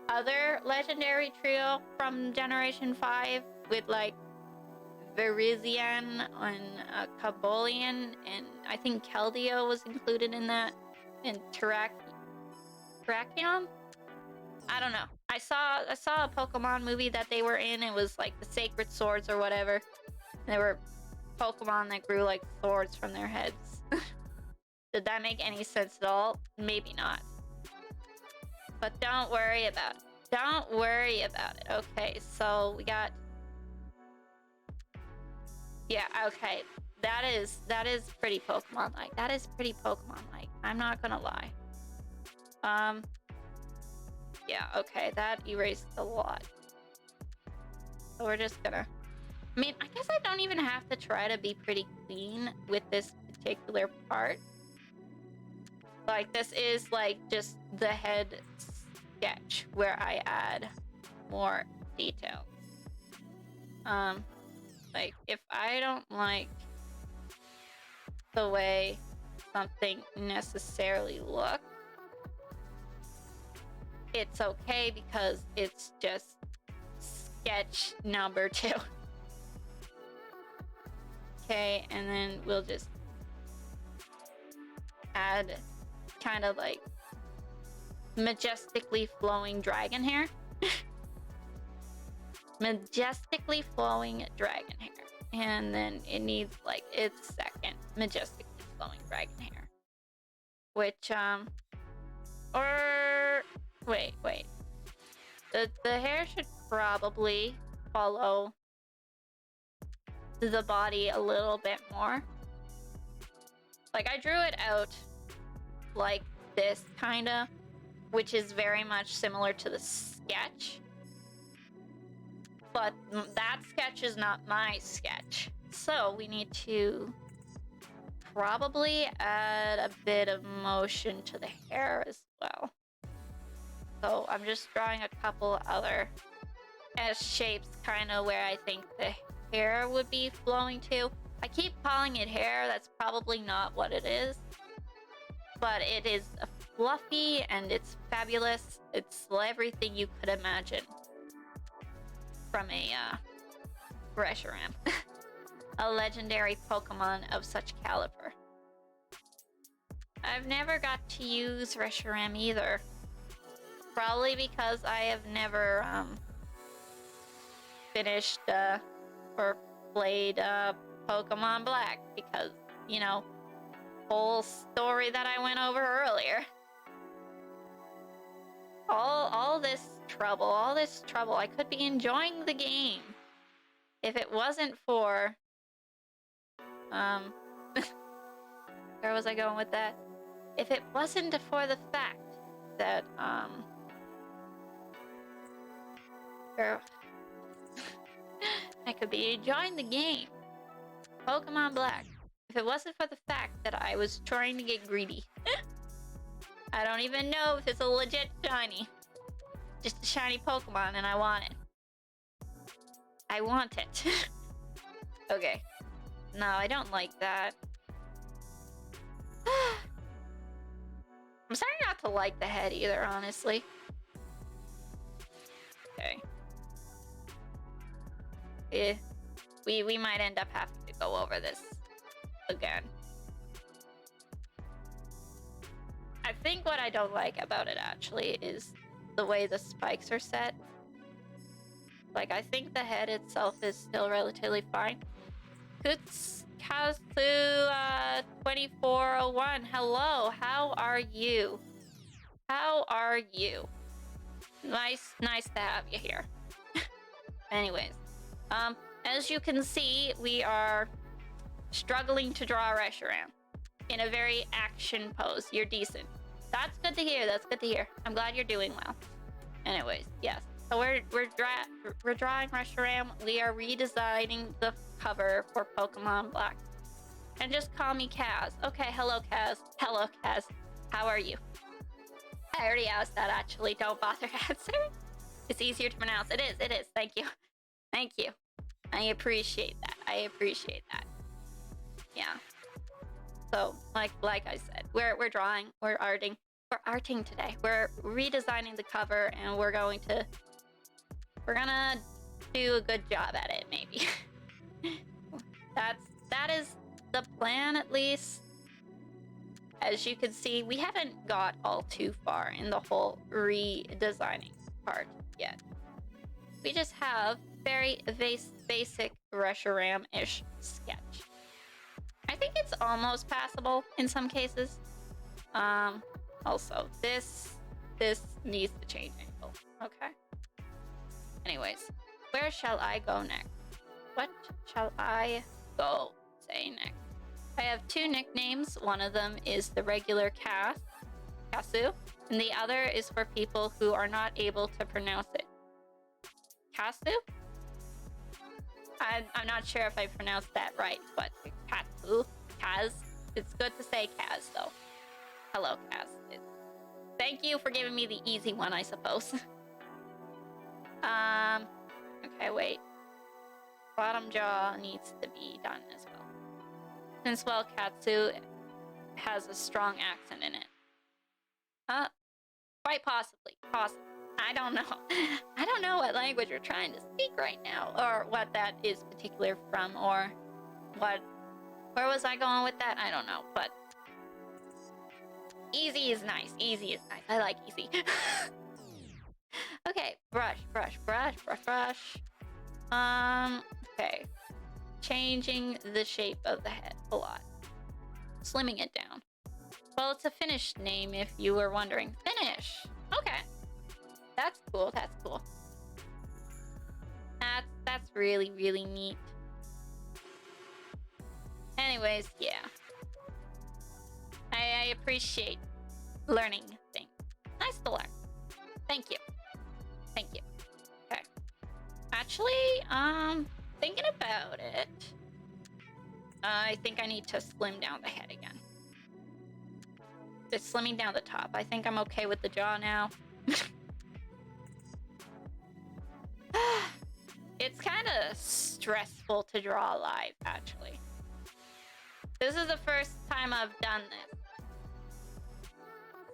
other legendary trio from Generation 5 with like Virizion and Kabolian, and I think Keldeo was included in that, and Terrakion? I don't know. I saw a Pokemon movie that they were in. It was like the Sacred Swords or whatever. And there were Pokemon that grew like swords from their heads. Did that make any sense at all? Maybe not. But don't worry about it. Don't worry about it. Okay, so we got... Yeah, okay. That is pretty Pokemon-like. That is pretty Pokemon-like. I'm not gonna lie. Yeah, okay. That erased a lot. So we're just gonna... I mean, I guess I don't even have to try to be pretty clean with this particular part. Like, this is like just the head sketch where I add more detail. Like, if I don't like the way something necessarily looks, it's okay because it's just sketch number 2. Okay, and then we'll just add kind of like majestically flowing dragon hair. Majestically flowing dragon hair. And then it needs like its second majestically flowing dragon hair. Which, or wait. The hair should probably follow the body a little bit more. Like, I drew it out like this, kinda, which is very much similar to the sketch. But that sketch is not my sketch. So we need to probably add a bit of motion to the hair as well. So I'm just drawing a couple other S shapes, kind of where I think the hair would be flowing to. I keep calling it hair. That's probably not what it is. But it is fluffy and it's fabulous. It's everything you could imagine from a Reshiram. A legendary Pokemon of such caliber. I've never got to use Reshiram either. Probably because I have never finished or played Pokemon Black, because, you know, whole story that I went over earlier. All this trouble, I could be enjoying the game if it wasn't for where was I going with that? If it wasn't for the fact that I could be enjoying the game Pokemon Black if it wasn't for the fact that I was trying to get greedy. I don't even know if it's a legit shiny. Just a shiny Pokemon, and I want it. I want it. Okay. No, I don't like that. I'm starting not to like the head either, honestly. Okay. We might end up having to go over this again. I think what I don't like about it actually is the way the spikes are set. Like, I think the head itself is still relatively fine. Kutskasu 2401. Hello, how are you? How are you? Nice to have you here. Anyways, as you can see, we are struggling to draw a Reshiram in a very action pose. You're decent. That's good to hear. That's good to hear. I'm glad you're doing well. Anyways, yes. So we're drawing Reshiram. We are redesigning the cover for Pokemon Black. And just call me Kaz. Okay, hello Kaz. Hello Kaz. How are you? I already asked that actually. Don't bother to answer. It's easier to pronounce. It is. Thank you. Thank you. I appreciate that. Yeah. So, like I said, we're drawing, we're arting today. We're redesigning the cover, and we're gonna do a good job at it, maybe. That is the plan, at least. As you can see, we haven't got all too far in the whole redesigning part yet. We just have very basic Reshiram-ish sketch. I think it's almost passable in some cases. Also, this needs to change angle. Okay. Anyways, where shall I go next? What shall I go say next? I have two nicknames. One of them is the regular Kasu, and the other is for people who are not able to pronounce it. Kasu? I'm not sure if I pronounced that right, but Kaz. It's good to say Kaz, though. Hello, Kaz. Thank you for giving me the easy one, I suppose. Okay, wait. Bottom jaw needs to be done as well. Since, well, Katsu has a strong accent in it. Quite possibly. I don't know. I don't know what language we're trying to speak right now, or what that is particular from, or what. Where was I going with that? I don't know, but easy is nice. I like easy. Okay, brush. Okay. Changing the shape of the head a lot. Slimming it down. Well, it's a Finnish name if you were wondering. Finnish! Okay. That's cool. That's really, really neat. Anyways, yeah. I appreciate learning things. Nice to learn. Thank you. Okay. Actually, thinking about it, I think I need to slim down the head again. Just slimming down the top. I think I'm okay with the jaw now. It's kind of stressful to draw live, actually. This is the first time I've done this.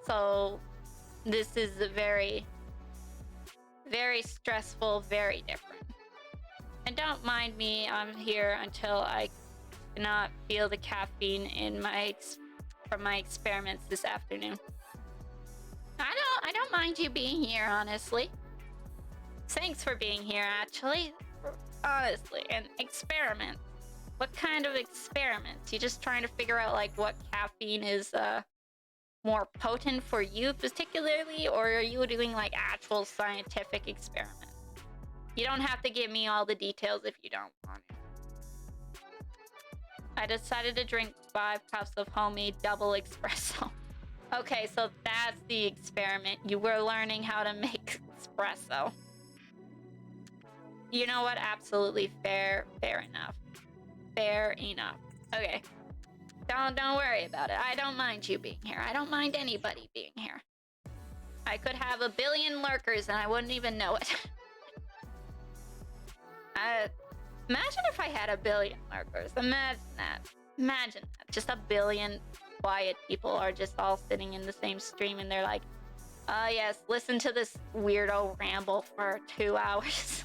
So, this is very, very stressful, very different. And don't mind me, I'm here until I cannot feel the caffeine in from my experiments this afternoon. I don't mind you being here, honestly. Thanks for being here, actually. Honestly, and experiments. What kind of experiments? You just trying to figure out, like, what caffeine is more potent for you particularly, or are you doing, like, actual scientific experiments? You don't have to give me all the details if you don't want to. I decided to drink 5 cups of homemade double espresso. Okay, so that's the experiment. You were learning how to make espresso. You know what? Absolutely fair enough. Fair enough. Okay. Don't worry about it. I don't mind you being here. I don't mind anybody being here. I could have a billion lurkers and I wouldn't even know it. Imagine if I had a billion lurkers. Imagine that. Just a billion quiet people are just all sitting in the same stream and they're like, yes, listen to this weirdo ramble for 2 hours.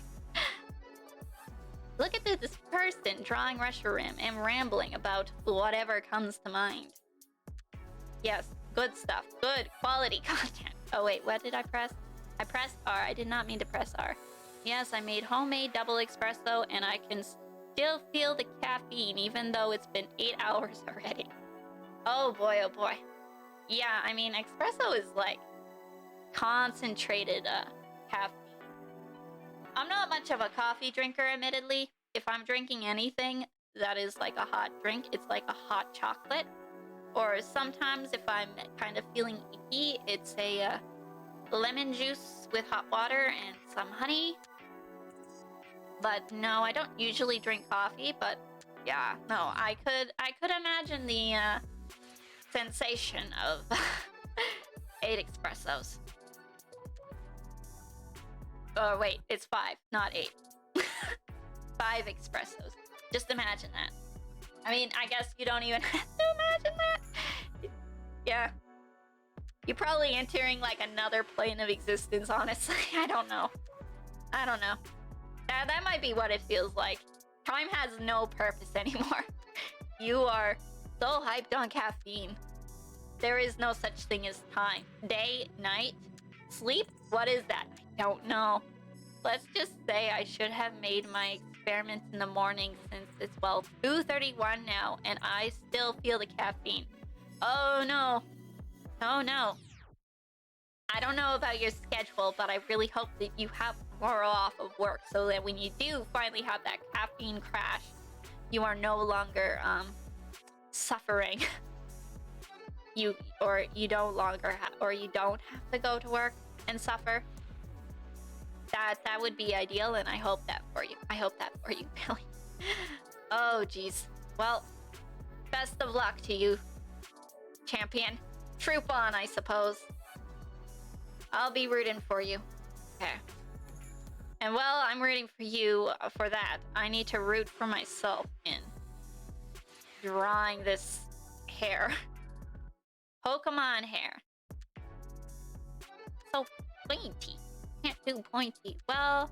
Look at this person drawing Reshiram and rambling about whatever comes to mind. Yes, good stuff. Good quality content. Oh wait, what did I press? I pressed R. I did not mean to press R. Yes, I made homemade double espresso and I can still feel the caffeine even though it's been 8 hours already. Oh boy, oh boy. Yeah, I mean, espresso is like concentrated caffeine. I'm not much of a coffee drinker, admittedly. If I'm drinking anything that is like a hot drink, it's like a hot chocolate. Or sometimes if I'm kind of feeling icky, it's a lemon juice with hot water and some honey. But no, I don't usually drink coffee, but yeah, no, I could imagine the sensation of 8 espressos. Oh wait, it's 5, not 8. 5 espressos. Just imagine that. I mean, I guess you don't even have to imagine that. Yeah. You're probably entering like another plane of existence, honestly. I don't know. That might be what it feels like. Time has no purpose anymore. You are so hyped on caffeine. There is no such thing as time. Day, night, sleep? What is that? I don't know. Let's just say I should have made my experiments in the morning since it's, well, 2:31 now and I still feel the caffeine. Oh no. Oh no. I don't know about your schedule, but I really hope that you have tomorrow off of work so that when you do finally have that caffeine crash, you are no longer suffering. you don't have to go to work and suffer. That would be ideal, and I hope that for you. I hope that for you, Billy. Oh, geez. Well, best of luck to you, champion. Troop on, I suppose. I'll be rooting for you. Okay. And while I'm rooting for you for that, I need to root for myself in drawing this hair. Pokemon hair. So pointy. Can't do pointy. Well,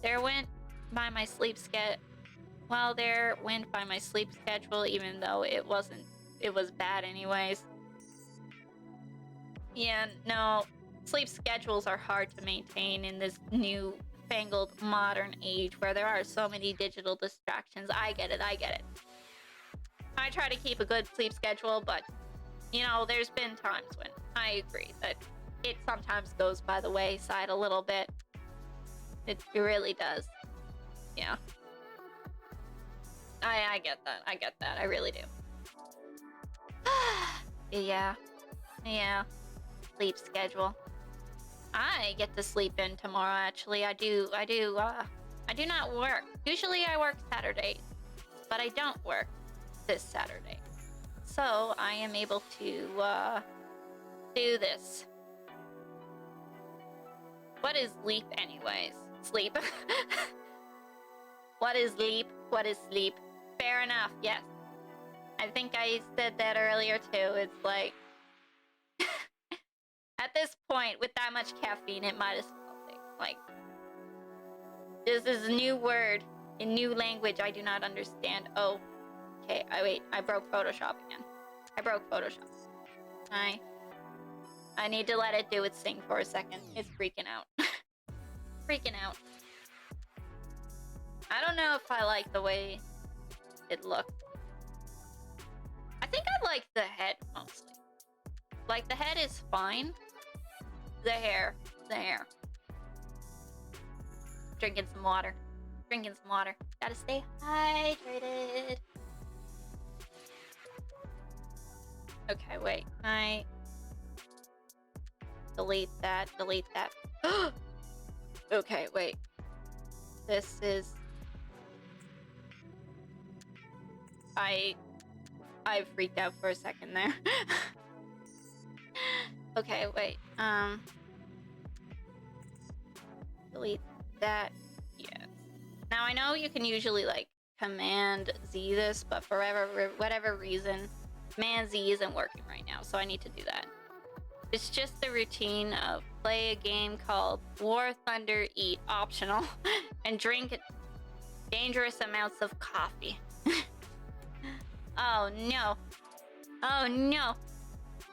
there went by my sleep schedule, even though it was bad anyways. Yeah, no. Sleep schedules are hard to maintain in this new fangled modern age where there are so many digital distractions. I get it. I try to keep a good sleep schedule, but you know, there's been times when I agree that it sometimes goes by the wayside a little bit. It really does. Yeah. I get that. I really do. Yeah. Sleep schedule. I get to sleep in tomorrow, actually. I do not work. Usually I work Saturdays, but I don't work this Saturday. So I am able to do this. What is leap anyways? Sleep. What is leap? What is sleep? Fair enough, yes. I think I said that earlier too. It's like at this point, with that much caffeine, it might as well be. Like, this is a new word in new language I do not understand. Oh, okay. I broke Photoshop again. I need to let it do its thing for a second. It's freaking out. I don't know if I like the way it looked. I think I like the head mostly. Like, the head is fine. The hair. Drinking some water. Gotta stay hydrated. Okay, wait. I delete that. Okay, wait. This is... I freaked out for a second there. Okay, wait. Delete that. Yes. Now I know you can usually like Command Z this, but for whatever reason, Command Z isn't working right now, so I need to do that. It's just the routine of play a game called War Thunder, eat optional, and drink dangerous amounts of coffee. Oh no.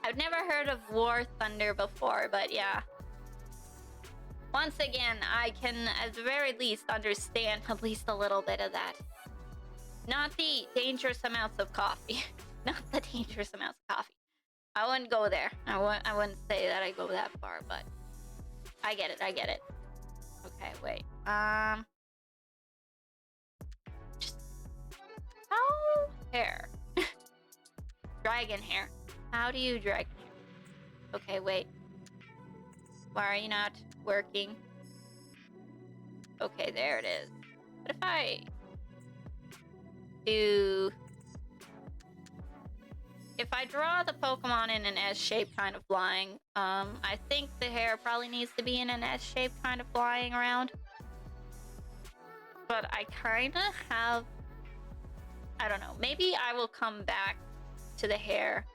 I've never heard of War Thunder before, but yeah. Once again, I can at the very least understand at least a little bit of that. Not the dangerous amounts of coffee. Not the dangerous amounts of coffee. I wouldn't go there. I wouldn't say that I go that far, but I get it. I get it. Okay, wait. Just how hair? Dragon hair. How do you dragon hair? Okay, wait. Why are you not working? Okay, there it is. What if I do... If I draw the Pokemon in an S shape kind of flying, I think the hair probably needs to be in an S shape kind of flying around. But I kind of have... I don't know. Maybe I will come back to the hair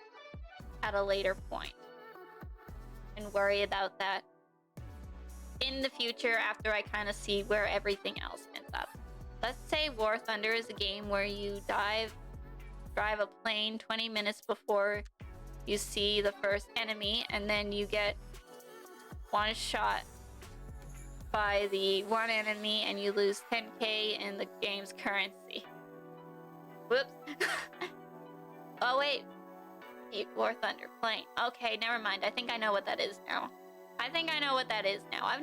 at a later point and worry about that in the future after I kind of see where everything else ends up. Let's say War Thunder is a game where you drive a plane 20 minutes before you see the first enemy, and then you get one shot by the one enemy and you lose 10k in the game's currency. Whoops. Oh wait, War Thunder plane. Okay, never mind. I think I know what that is now. I've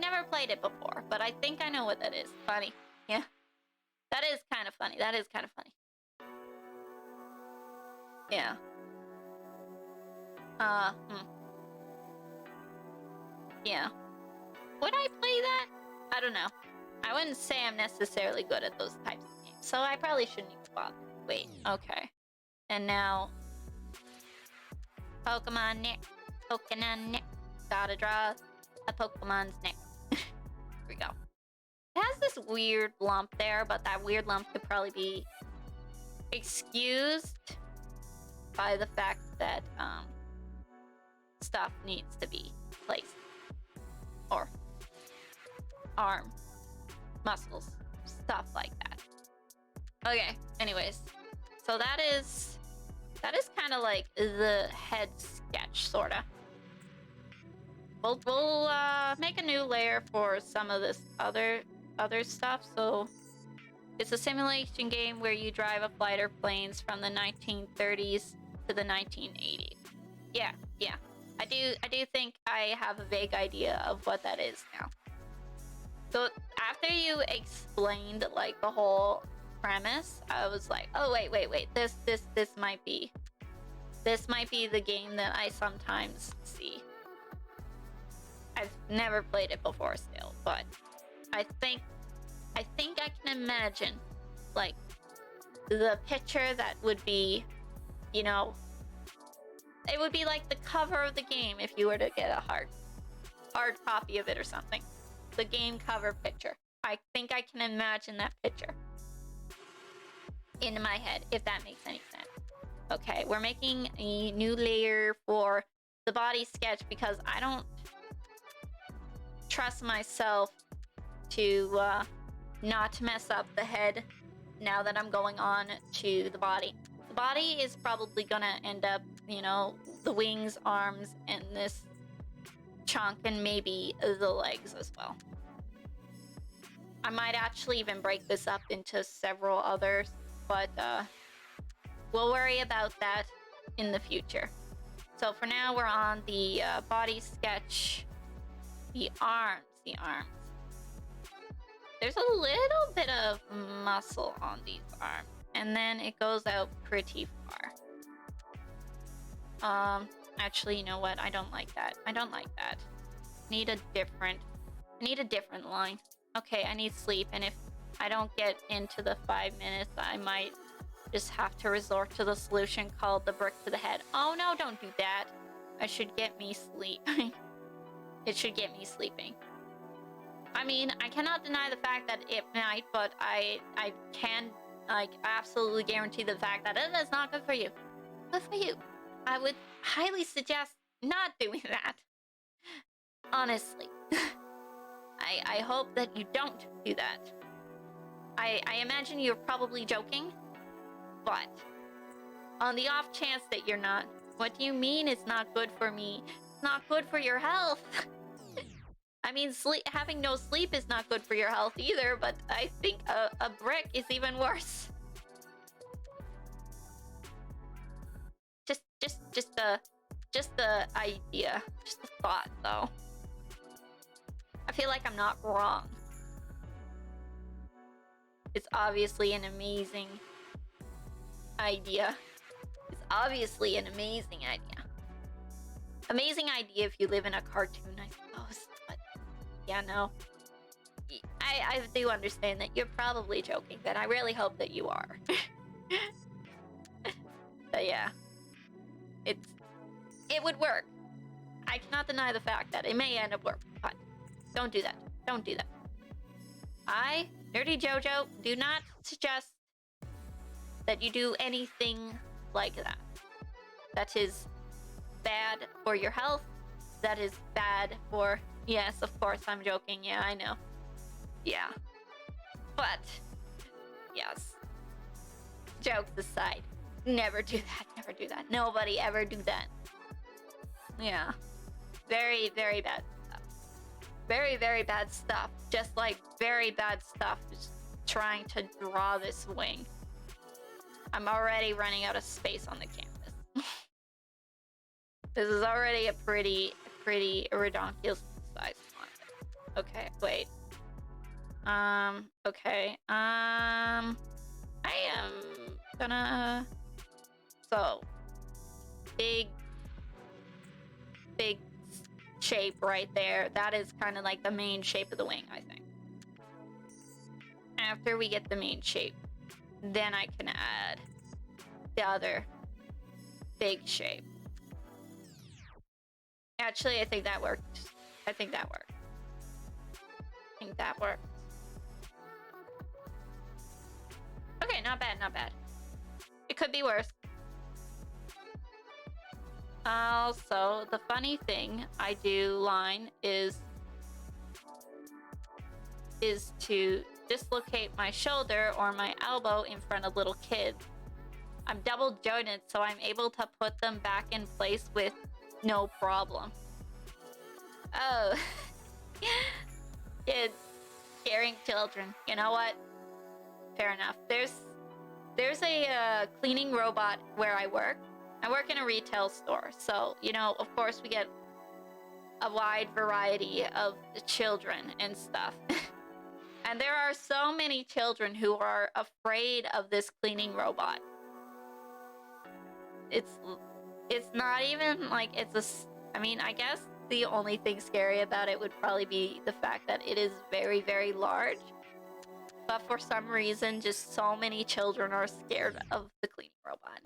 never played it before, but I think I know what that is. Funny. Yeah. That is kind of funny. Yeah. Yeah. Would I play that? I don't know. I wouldn't say I'm necessarily good at those types of games, so I probably shouldn't even bother. Wait, okay. And now... Pokemon neck. Gotta draw a Pokemon's neck. Here we go. It has this weird lump there, but that weird lump could probably be excused by the fact that stuff needs to be placed. Or arm, muscles, stuff like that. Okay, anyways. So that is kind of like the head sketch, sorta. We'll make a new layer for some of this other stuff. So it's a simulation game where you drive a flight of planes from the 1930s to the 1980s. Yeah. I do think I have a vague idea of what that is now. So after you explained like the whole premise, I was like, oh wait, this might be the game that I sometimes see. I've never played it before still, but I think I can imagine like the picture that would be, you know, it would be like the cover of the game if you were to get a hard copy of it or something. The game cover picture. I think I can imagine that picture in my head, if that makes any sense. Okay, we're making a new layer for the body sketch because I don't trust myself to not mess up the head now that I'm going on to the body. The body is probably gonna end up, you know, the wings, arms, and this chunk, and maybe the legs as well. I might actually even break this up into several others, but we'll worry about that in the future. So for now, we're on the body sketch. The arms. There's a little bit of muscle on these arms, and then it goes out pretty far. Actually, you know what? I don't like that. Need a different line. Okay, I need sleep, and if I don't get into the 5 minutes, I might just have to resort to the solution called the brick to the head. Oh no, don't do that. It should get me sleeping. It should get me sleeping. I mean, I cannot deny the fact that it might, but I can, like, absolutely guarantee the fact that it is not good for you. Good for you. I would highly suggest not doing that. Honestly. I hope that you don't do that. I imagine you're probably joking, but on the off chance that you're not, what do you mean it's not good for me? It's not good for your health. I mean, having no sleep is not good for your health either, but I think a brick is even worse. Just the idea, just the thought, though. I feel like I'm not wrong. It's obviously an amazing idea. It's obviously an amazing idea. Amazing idea if you live in a cartoon, I suppose. But yeah, no. I do understand that you're probably joking, but I really hope that you are. But yeah. It would work. I cannot deny the fact that it may end up working, but don't do that. Don't do that. I, Nerdy Jojo, do not suggest that you do anything like that. That is bad for your health. That is bad for... Yes, of course, I'm joking. Yeah, I know. Yeah. But, yes. Jokes aside, never do that. Never do that. Nobody ever do that. Yeah. Very, very bad stuff. Very, very bad stuff. Just like very bad stuff is trying to draw this wing. I'm already running out of space on the canvas. This is already a pretty redonkulous size font. Okay, wait. Okay. I am gonna... So, big shape right there. That is kind of like the main shape of the wing, I think. After we get the main shape, then I can add the other big shape. Actually, I think that worked. I think that worked. Okay, not bad, not bad. It could be worse. Also, the funny thing I do line is to dislocate my shoulder or my elbow in front of little kids. I'm double jointed, so I'm able to put them back in place with no problem. Oh. Kids. Scaring children. You know what? Fair enough. There's a cleaning robot where I work. I work in a retail store, so, you know, of course we get a wide variety of children and stuff. And there are so many children who are afraid of this cleaning robot. It's not even like I mean, I guess the only thing scary about it would probably be the fact that it is very, very large. But for some reason, just so many children are scared of the cleaning robot.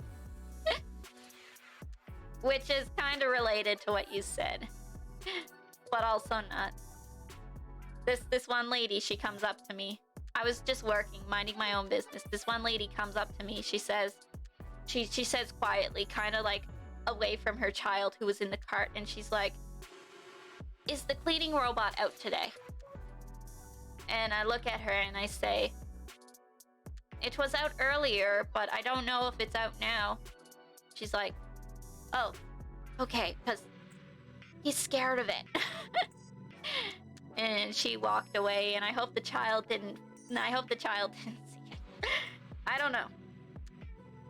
Which is kind of related to what you said. But also not. This one lady, she comes up to me. I was just working, minding my own business. This one lady comes up to me. She says quietly, kind of like away from her child who was in the cart, and she's like, "Is the cleaning robot out today?" And I look at her and I say, "It was out earlier, but I don't know if it's out now." She's like, "Oh, okay, because he's scared of it." And she walked away, and I hope the child didn't see it. I don't know.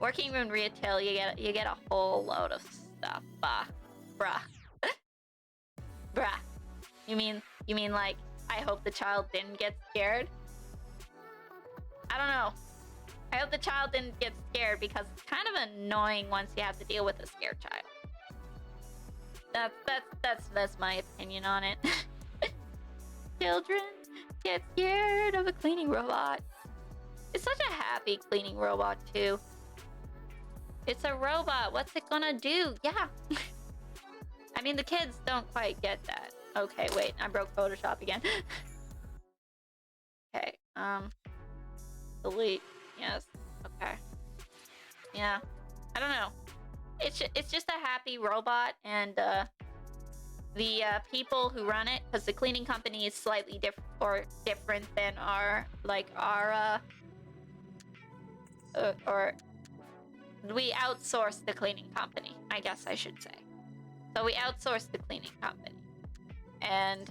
Working in retail, you get a whole load of stuff. Bruh. Bruh. You mean like, I hope the child didn't get scared? I don't know. I hope the child didn't get scared, because it's kind of annoying once you have to deal with a scared child. That's my opinion on it. Children get scared of a cleaning robot. It's such a happy cleaning robot too. It's a robot. What's it gonna do? Yeah. I mean, the kids don't quite get that. Okay, wait. I broke Photoshop again. Okay. Delete. Yes. Okay. Yeah. I don't know. It's just a happy robot, and the people who run it, because the cleaning company is slightly different than or we outsource the cleaning company, I guess I should say. So we outsource the cleaning company, and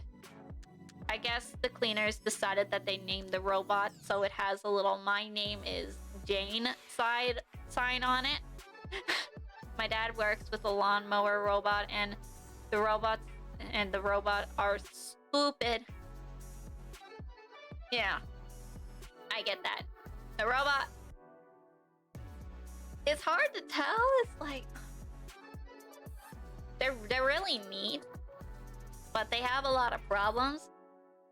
I guess the cleaners decided that they named the robot, so it has a little "My name is Jane" sign on it. My dad works with a lawnmower robot, and the robot are stupid. Yeah, I get that. The robot, it's hard to tell. It's like they're really neat, but they have a lot of problems.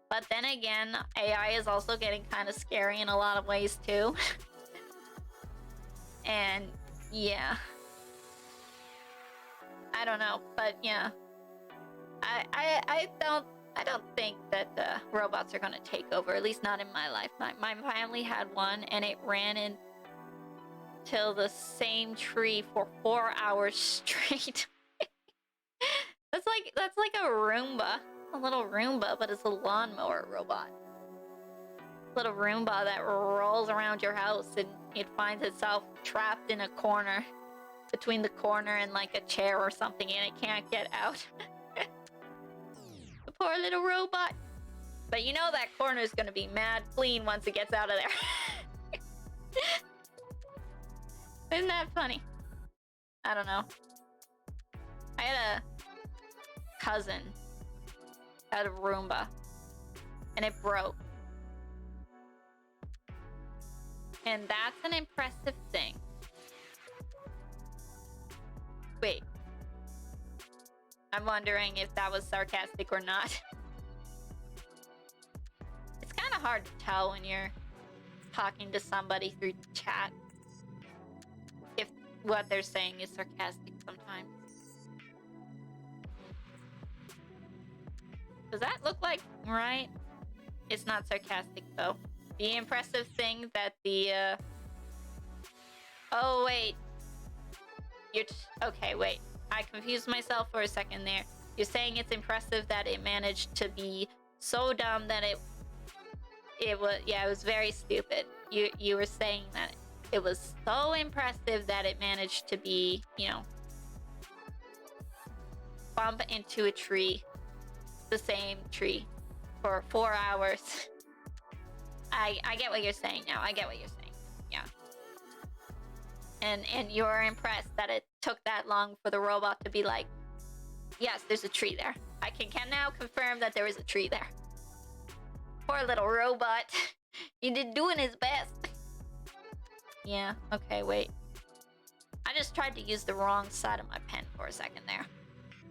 But then again, AI is also getting kind of scary in a lot of ways too. And yeah, I don't know, but yeah, I don't think that robots are gonna take over. At least not in my life. My family had one, and it ran until the same tree for 4 hours straight. That's like a Roomba, a little Roomba, but it's a lawnmower robot. Little Roomba that rolls around your house, and it finds itself trapped in a corner, between the corner and like a chair or something, and it can't get out. The poor little robot. But you know that corner is gonna be mad clean once it gets out of there. Isn't that funny? I don't know. I had a cousin had a Roomba, and it broke. And that's an impressive thing. Wait. I'm wondering if that was sarcastic or not. It's kind of hard to tell when you're talking to somebody through chat if what they're saying is sarcastic sometimes. Does that look like right? It's not sarcastic though. The impressive thing that the oh wait. Okay, wait. I confused myself for a second there. You're saying it's impressive that it managed to be so dumb that it was very stupid. You were saying that it was so impressive that it managed to be, bump into a tree, the same tree, for 4 hours. I get what you're saying now. I get what you're saying. Yeah. And you're impressed that it took that long for the robot to be like, yes, there's a tree there. I can now confirm that there is a tree there. Poor little robot. He did doing his best. Yeah, okay, wait. I just tried to use the wrong side of my pen for a second there.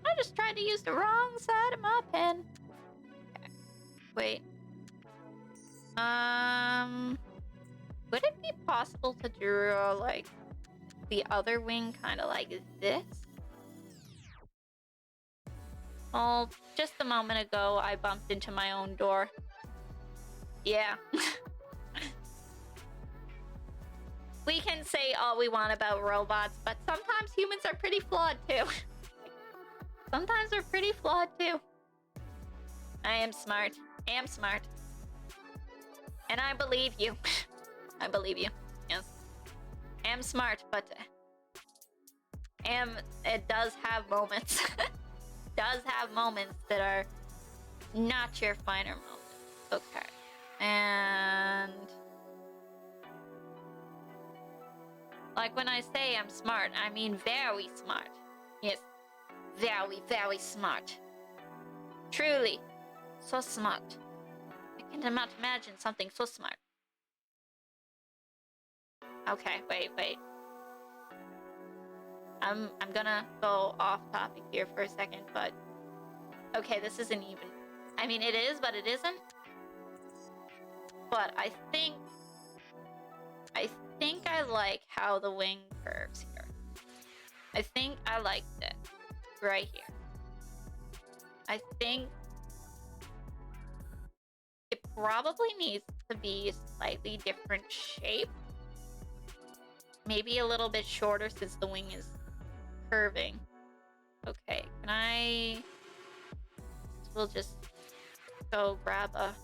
I just tried to use the wrong side of my pen. Okay. Wait. Would it be possible to draw, like, the other wing kind of like this? Well, just a moment ago, I bumped into my own door. Yeah. We can say all we want about robots, but sometimes humans are pretty flawed too. Sometimes we're pretty flawed too. I am smart. I am smart. And I believe you. I believe you. Yes. I am smart, but it does have moments. Does have moments that are not your finer moments. Okay. And like when I say I'm smart, I mean very smart. Yes. Very, very smart. Truly. So smart. I cannot imagine something so smart. Okay, wait. I'm gonna go off topic here for a second, but okay, this isn't even. I mean, it is, but it isn't. But I think I like how the wing curves here. I think I like this right here. I think it probably needs to be a slightly different shape. Maybe a little bit shorter since the wing is curving. Okay, can I... We'll just go grab a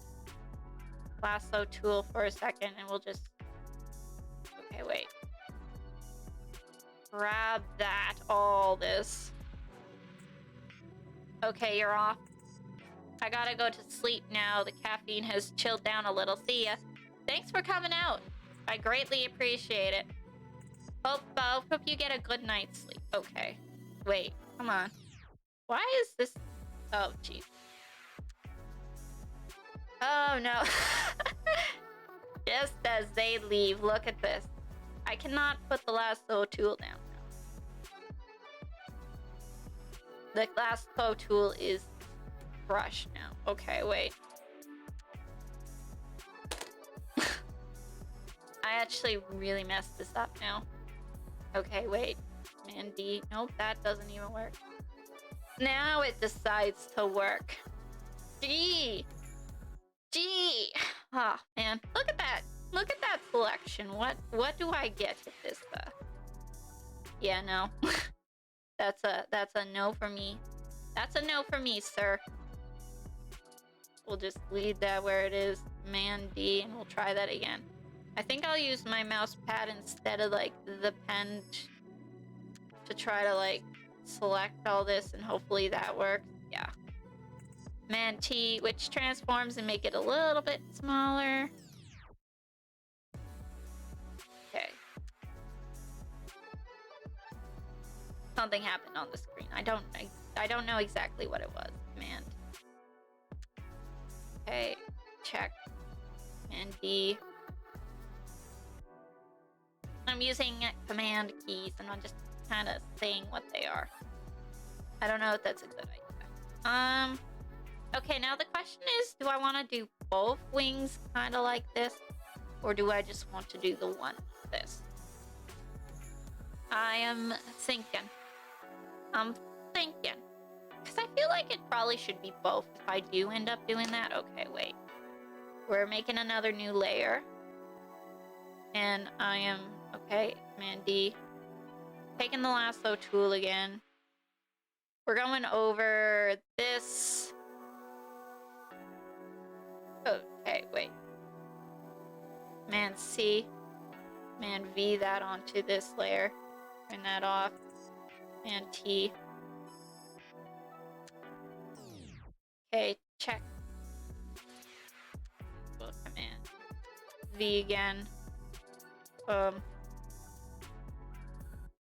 lasso tool for a second and we'll just... Okay, wait. Grab that, all this. Okay, you're off. I gotta go to sleep now. The caffeine has chilled down a little. See ya. Thanks for coming out. I greatly appreciate it. Hope you get a good night's sleep. Okay. Wait, come on. Why is this... Oh, jeez. Oh, no. Just as they leave, look at this. I cannot put the lasso tool down now. The lasso tool is crushed now. Okay, wait. I actually really messed this up now. Okay, wait. Man, D. Nope, that doesn't even work. Now it decides to work. G. G. Oh, man. Look at that. Look at that selection. What do I get with this? Yeah, no. That's a no for me. That's a no for me, sir. We'll just leave that where it is. Man, D, and we'll try that again. I think I'll use my mouse pad instead of, like, the pen to try to, like, select all this, and hopefully that works. Yeah. Man, T, which transforms and make it a little bit smaller. Okay. Something happened on the screen. I don't know exactly what it was. Man. Okay. Check. And D. I'm using command keys and I'm just kind of saying what they are. I don't know if that's a good idea. Okay, now the question is, do I want to do both wings kind of like this? Or do I just want to do the one like this? I am thinking. I'm thinking. Because I feel like it probably should be both if I do end up doing that. Okay, wait. We're making another new layer. And I am... Okay, Command D. Taking the lasso tool again. We're going over this. Okay, wait. Command C. Command V that onto this layer. Turn that off. Command T. Okay, check. Command V again.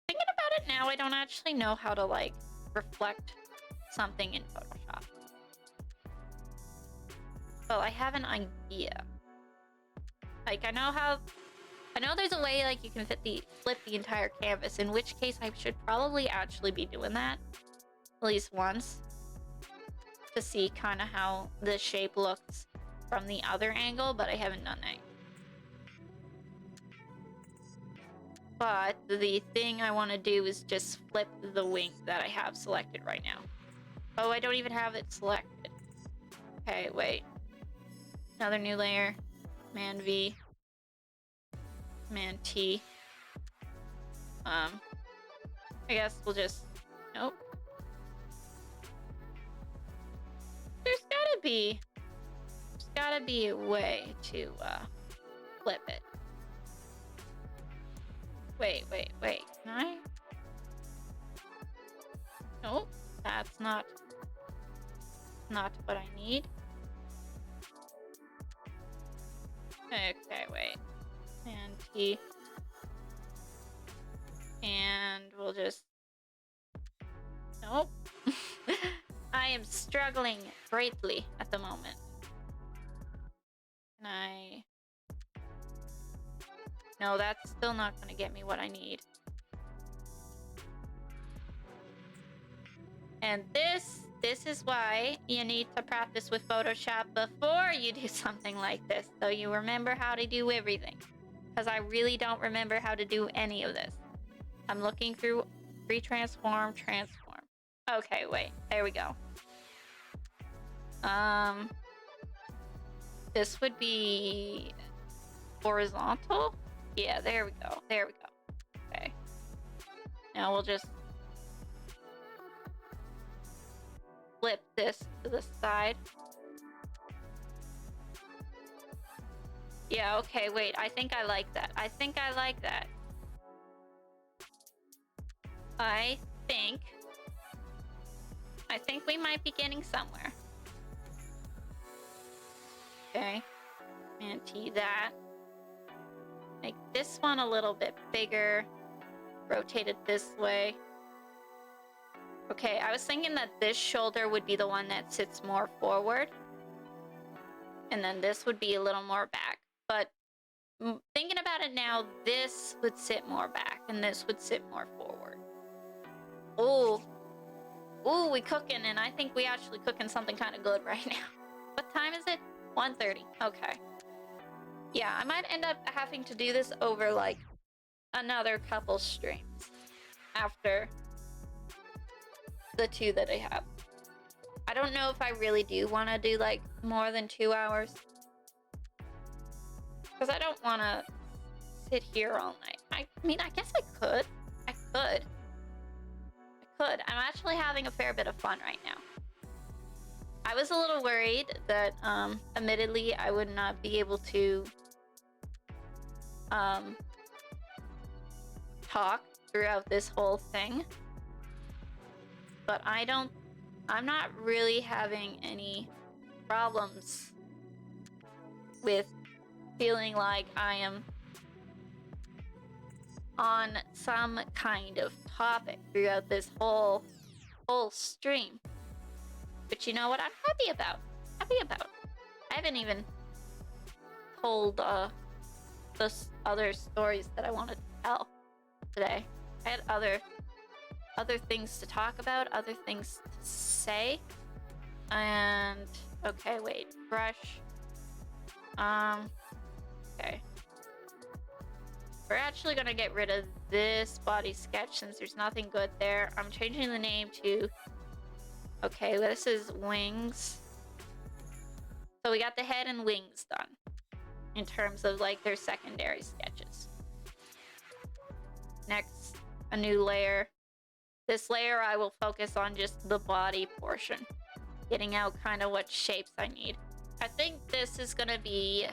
Thinking about it now, I don't actually know how to, like, reflect something in Photoshop. Well, I have an idea. Like, I know there's a way, like, you can flip the entire canvas, in which case I should probably actually be doing that at least once to see kind of how the shape looks from the other angle, but I haven't done that. But the thing I want to do is just flip the wing that I have selected right now. Oh, I don't even have it selected. Okay, wait. Another new layer. Command V. Command T. I guess we'll just... Nope. There's gotta be a way to, flip it. Wait. Can I? Nope. That's not what I need. Okay, wait. And T. And we'll just... Nope. I am struggling greatly at the moment. Can I... No, that's still not going to get me what I need. And this is why you need to practice with Photoshop before you do something like this, so you remember how to do everything. Because I really don't remember how to do any of this. I'm looking through transform. Okay, wait. There we go. This would be horizontal? Yeah, there we go. Okay. Now we'll just flip this to the side. Yeah, okay, wait. I think I like that. I think we might be getting somewhere. Okay. Anti that. Make this one a little bit bigger. Rotate it this way. Okay, I was thinking that this shoulder would be the one that sits more forward. And then this would be a little more back. But thinking about it now, this would sit more back and this would sit more forward. Oh. Ooh, we cooking, and I think we actually cooking something kind of good right now. What time is it? 1:30. Okay. Yeah, I might end up having to do this over, like, another couple streams after the 2 that I have. I don't know if I really do want to do, like, more than 2 hours. Because I don't want to sit here all night. I mean, I guess I could. I could. I'm actually having a fair bit of fun right now. I was a little worried that, admittedly, I would not be able to, talk throughout this whole thing. But I'm not really having any problems with feeling like I am on some kind of topic throughout this whole stream. But you know what I'm happy about? I haven't even told the other stories that I wanted to tell today. I had other things to talk about, other things to say. And okay, wait, brush. Okay. We're actually gonna get rid of this body sketch since there's nothing good there. I'm changing the name to... Okay, this is wings. So we got the head and wings done in terms of, like, their secondary sketches. Next, a new layer. This layer I will focus on just the body portion, getting out kind of what shapes I need. I think this is gonna be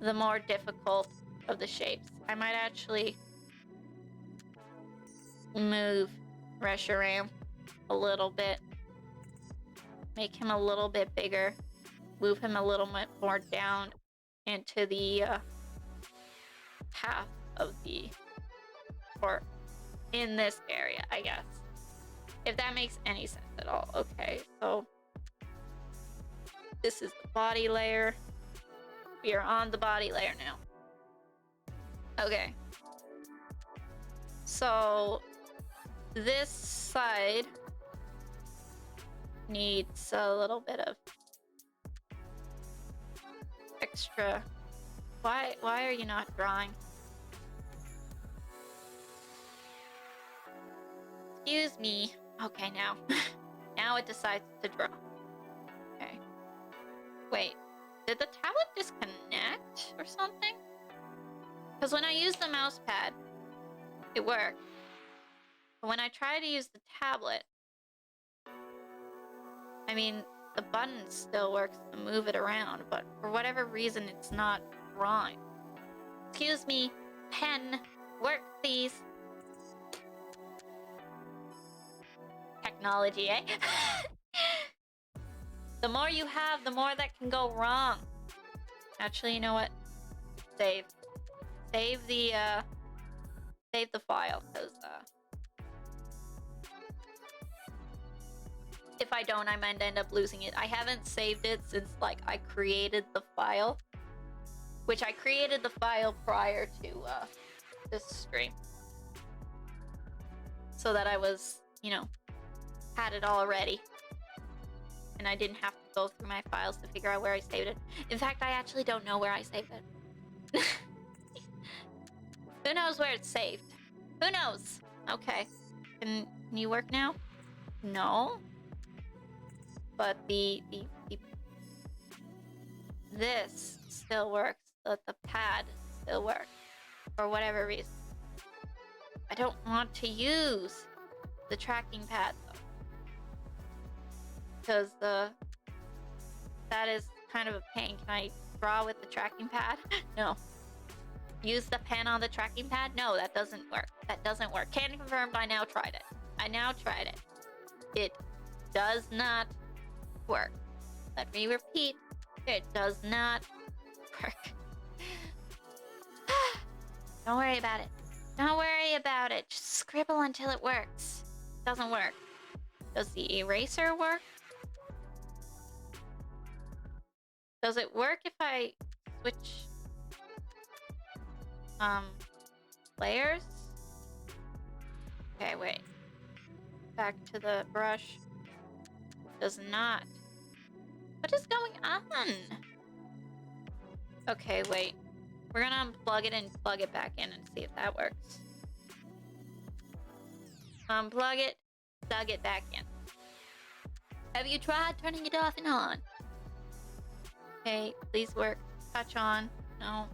the more difficult of the shapes. I might actually move Reshiram a little bit, make him a little bit bigger, move him a little bit more down into the path of the, or in this area, I guess, if that makes any sense at all. Okay, so this is the body layer. We are on the body layer now. Okay, so this side needs a little bit of extra. Why are you not drawing? Excuse me. Okay, now. Now it decides to draw. Okay. Wait, did the tablet disconnect or something? Because when I use the mouse pad, it worked. But when I try to use the tablet, I mean, the button still works to move it around, but for whatever reason, it's not drawing. Excuse me, pen, work please. Technology, eh? The more you have, the more that can go wrong. Actually, you know what? Save the file, because if I don't, I might end up losing it. I haven't saved it since, like, I created the file, which I created the file prior to this stream, so that I was, you know, had it all ready, and I didn't have to go through my files to figure out where I saved it. In fact, I actually don't know where I saved it. Who knows where it's saved? Who knows? Okay. Can you work now? No. But this still works. The pad still works. For whatever reason. I don't want to use the tracking pad though. Because that is kind of a pain. Can I draw with the tracking pad? No. Use the pen on the tracking pad? No, that doesn't work. That doesn't work. Can confirm, I now tried it. It does not work. Let me repeat. It does not work. Don't worry about it. Don't worry about it. Just scribble until it works. Doesn't work. Does the eraser work? Does it work if I switch layers? Okay, wait. Back to the brush. Does not. What is going on? Okay, wait. We're gonna unplug it and plug it back in and see if that works. Unplug it, plug it back in. Have you tried turning it off and on? Okay, please work. Touch on. No.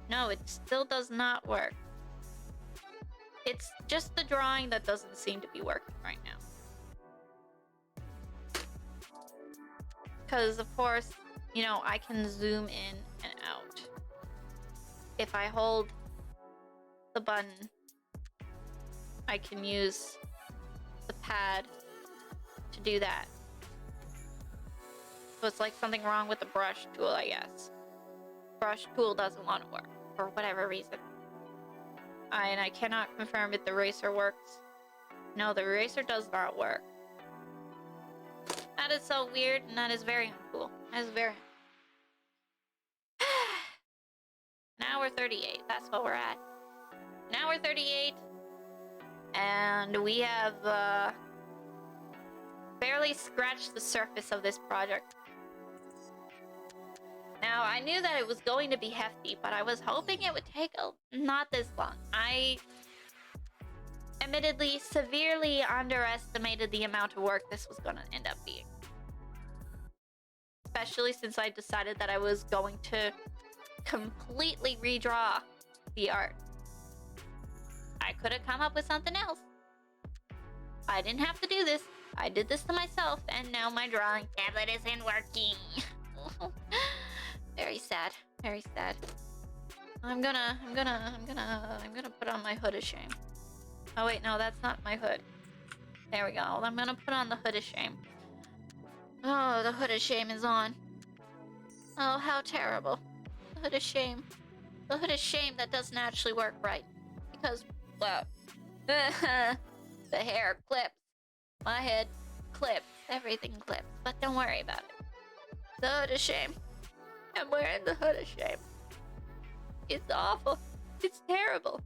No, it still does not work. It's just the drawing that doesn't seem to be working right now. Because, of course, you know, I can zoom in and out. If I hold the button, I can use the pad to do that. So it's like something wrong with the brush tool, I guess. Brush tool doesn't want to work for whatever reason. And I cannot confirm if the eraser works. No, the eraser does not work. That is so weird, and that is very uncool. That is very... Now we're 38. That's what we're at. Now we're 38. And we have barely scratched the surface of this project. Now, I knew that it was going to be hefty, but I was hoping it would take not this long. I admittedly severely underestimated the amount of work this was going to end up being. Especially since I decided that I was going to completely redraw the art. I could have come up with something else. I didn't have to do this. I did this to myself, and now my drawing tablet isn't working. Very sad. Very sad. I'm gonna put on my hood of shame. Oh wait, no, that's not my hood. There we go. I'm gonna put on the hood of shame. Oh, the hood of shame is on. Oh, how terrible. The hood of shame. The hood of shame that doesn't actually work right. Because, well, the hair clips. My head clips. Everything clips. But don't worry about it. The hood of shame. I'm wearing the hood of shame. It's awful. It's terrible.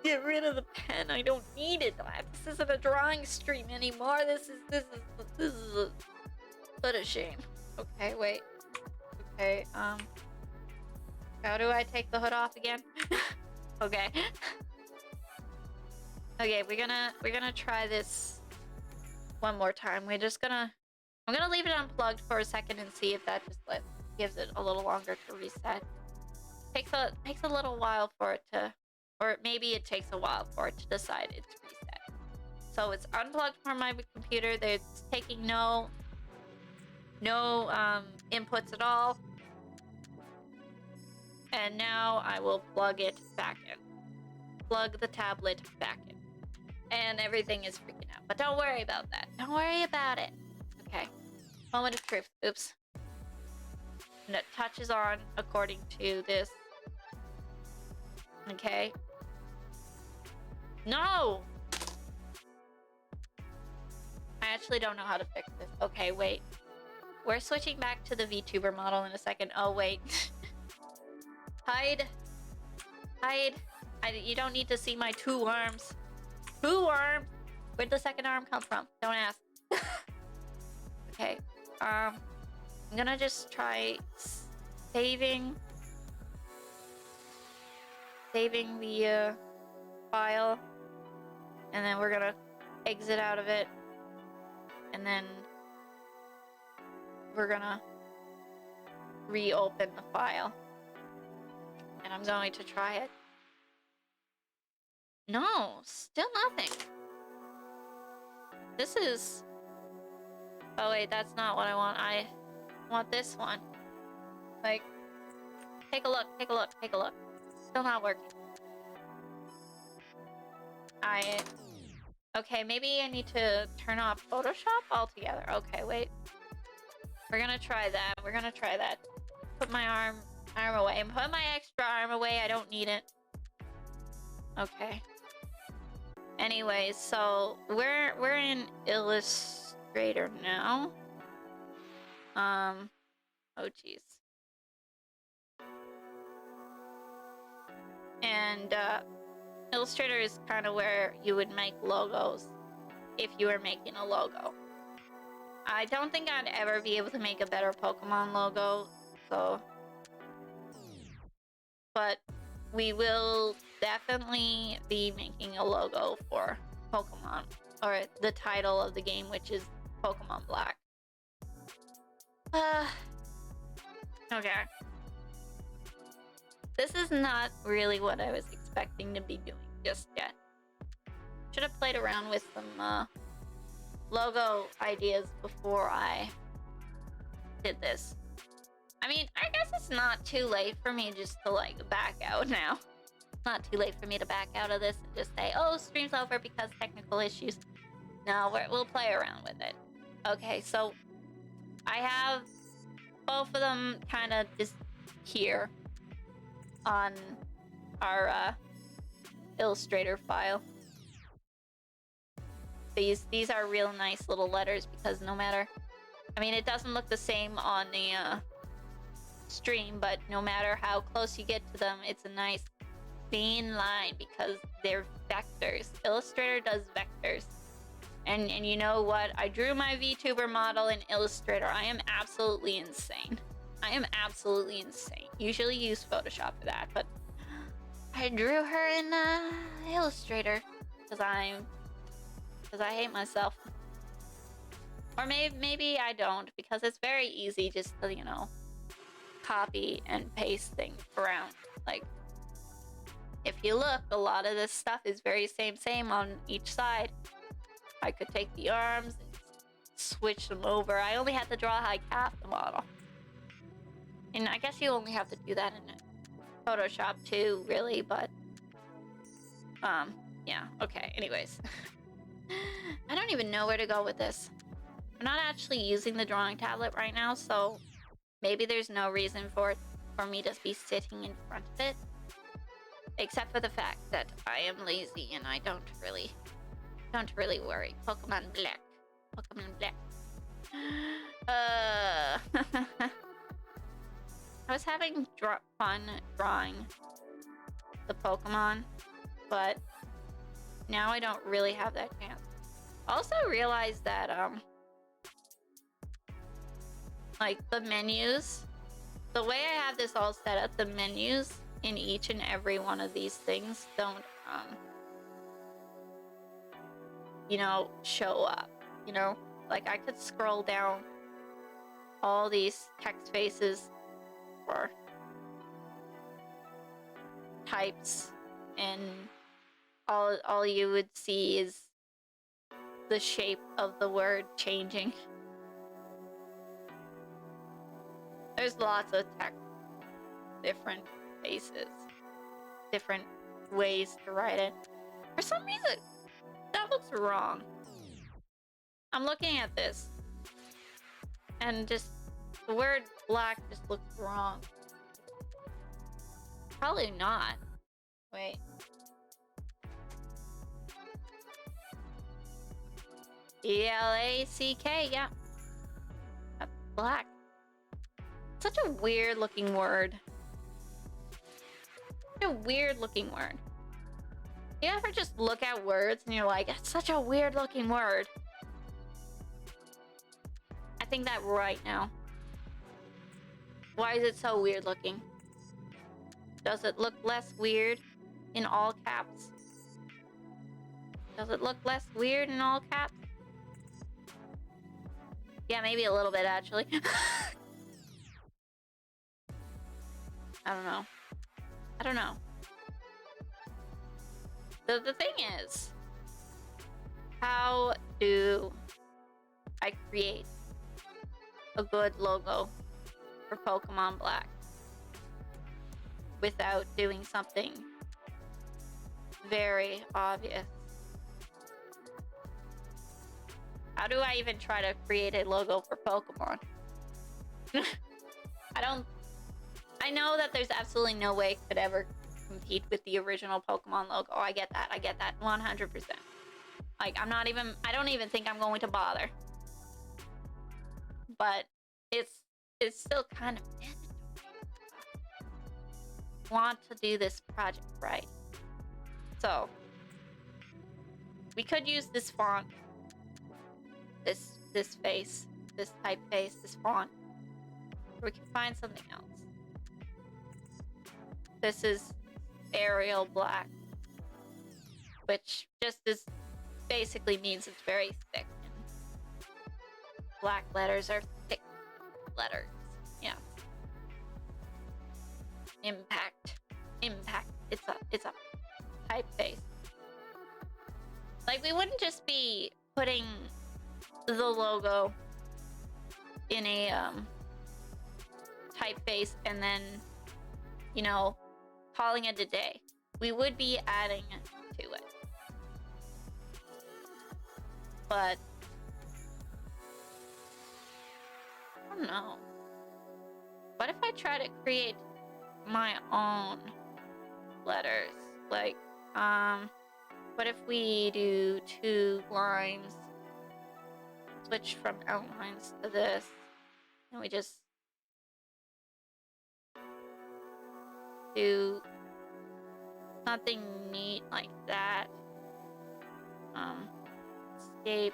Get rid of the pen. I don't need it. This isn't a drawing stream anymore. This is a hood of shame. Okay, wait. Okay, how do I take the hood off again? Okay. Okay, we're gonna try this one more time. I'm gonna leave it unplugged for a second and see if that just gives it a little longer to reset. Takes a little while for it to, or maybe it takes a while for it to decide it's reset. So it's unplugged from my computer. It's taking no inputs at all. And now I will plug it back in. Plug the tablet back in. And everything is freaking out. But don't worry about that. Don't worry about it. Okay. Moment of truth. Oops. And it touches on according to this. Okay. No! I actually don't know how to fix this. Okay, wait. We're switching back to the VTuber model in a second. Oh, wait. Hide. Hide. You don't need to see my 2 arms. 2 arms! Where'd the second arm come from? Don't ask. Okay. I'm gonna just try saving the file, and then we're gonna exit out of it, and then we're gonna reopen the file, and I'm going to try it. No, still nothing. This is... Oh wait, that's not what I want. I want this one. Like, take a look, take a look, take a look. Still not working. Okay, maybe I need to turn off Photoshop altogether. Okay, wait. We're gonna try that. We're gonna try that. Put my arm away. And put my extra arm away. I don't need it. Okay. Anyways, so we're in Illustrator now. Oh jeez. And Illustrator is kind of where you would make logos if you were making a logo. I don't think I'd ever be able to make a better Pokemon logo, so... But we will definitely be making a logo for Pokemon, or the title of the game, which is Pokemon Black. Okay. This is not really what I was expecting to be doing just yet. Should have played around with some logo ideas before I did this. I mean, I guess it's not too late for me just to like back out now. It's not too late for me to back out of this and just say, oh, stream's over because technical issues. No, we'll play around with it. Okay, so I have both of them kind of just here on our Illustrator file. These are real nice little letters because no matter... I mean, it doesn't look the same on the stream, but no matter how close you get to them, it's a nice clean line because they're vectors. Illustrator does vectors. And you know what? I drew my VTuber model in Illustrator. I am absolutely insane. I am absolutely insane. Usually use Photoshop for that, but I drew her in Illustrator because I hate myself. Or maybe I don't, because it's very easy just to, you know, copy and paste things around. Like, if you look, a lot of this stuff is very same on each side. I could take the arms and switch them over. I only had to draw like half the model. And I guess you only have to do that in Photoshop too, really, but... yeah, okay, anyways. I don't even know where to go with this. I'm not actually using the drawing tablet right now, so maybe there's no reason for me to be sitting in front of it. Except for the fact that I am lazy and I don't really worry. Pokemon Black. Pokemon Black. I was having fun drawing the Pokemon, but now I don't really have that chance. I also realized that, like, the menus, the way I have this all set up, the menus in each and every one of these things don't, you know, show up, you know? Like, I could scroll down all these text faces or types, and all you would see is the shape of the word changing. There's lots of text, different faces, different ways to write it. For some reason, that looks wrong. I'm looking at this, and just the word black just looks wrong. Probably not. Wait. E-L-A-C-K, yeah. That's black. Such a weird looking word. Such a weird looking word. You ever just look at words and you're like, it's such a weird looking word? I think that right now. Why is it so weird looking? Does it look less weird in all caps? Does it look less weird in all caps? Yeah, maybe a little bit, actually. I don't know. I don't know. The thing is, how do I create a good logo for Pokemon Black without doing something very obvious? How do I even try to create a logo for Pokemon? I know that there's absolutely no way it could ever compete with the original Pokemon logo. I get that. I get that 100%. Like, I don't even think I'm going to bother. But it's still kind of mandatory. Want to do this project right. So, we could use this font, this face, this typeface, this font. Or we can find something else. This is Arial Black, which basically means it's very thick. And black letters are thick letters. Yeah. Impact. It's a typeface. Like, we wouldn't just be putting the logo in a typeface and then, you know, calling it a day. We would be adding to it. But I don't know. What if I try to create my own letters? Like, what if we do 2 lines, switch from outlines to this, and we just do something neat like that. Escape,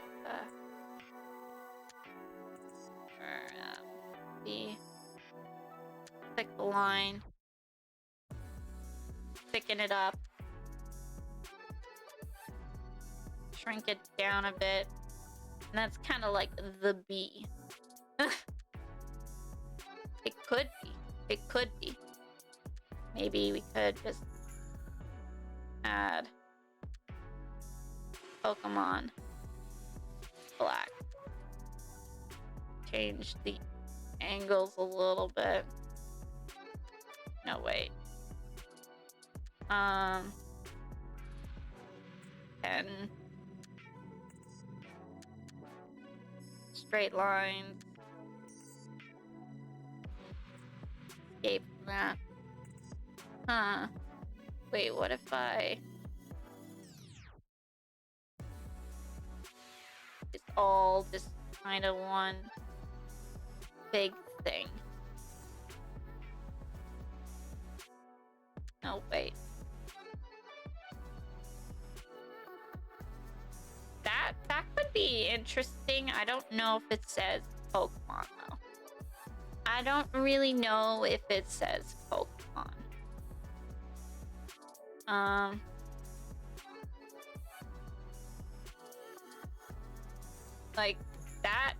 click the line, thicken it up, shrink it down a bit, and that's kind of like the B. It could be. Maybe we could just add Pokemon Black. Change the angles a little bit. No, wait. 10 straight lines. Escape from that. Huh. Wait, what if it's all just kind of one big thing? No, wait. That could be interesting. I don't know if it says Pokemon though. I don't really know if it says Pokemon. Like that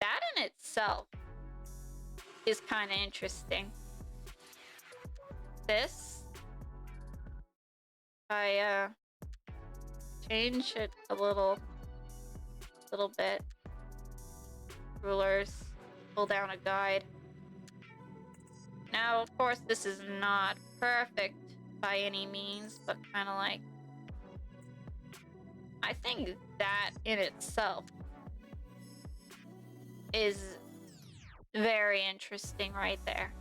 in itself is kind of interesting. This, I change it a little bit. Rulers, pull down a guide. Now, of course, this is not perfect by any means, but kind of like, I think that in itself is very interesting right there.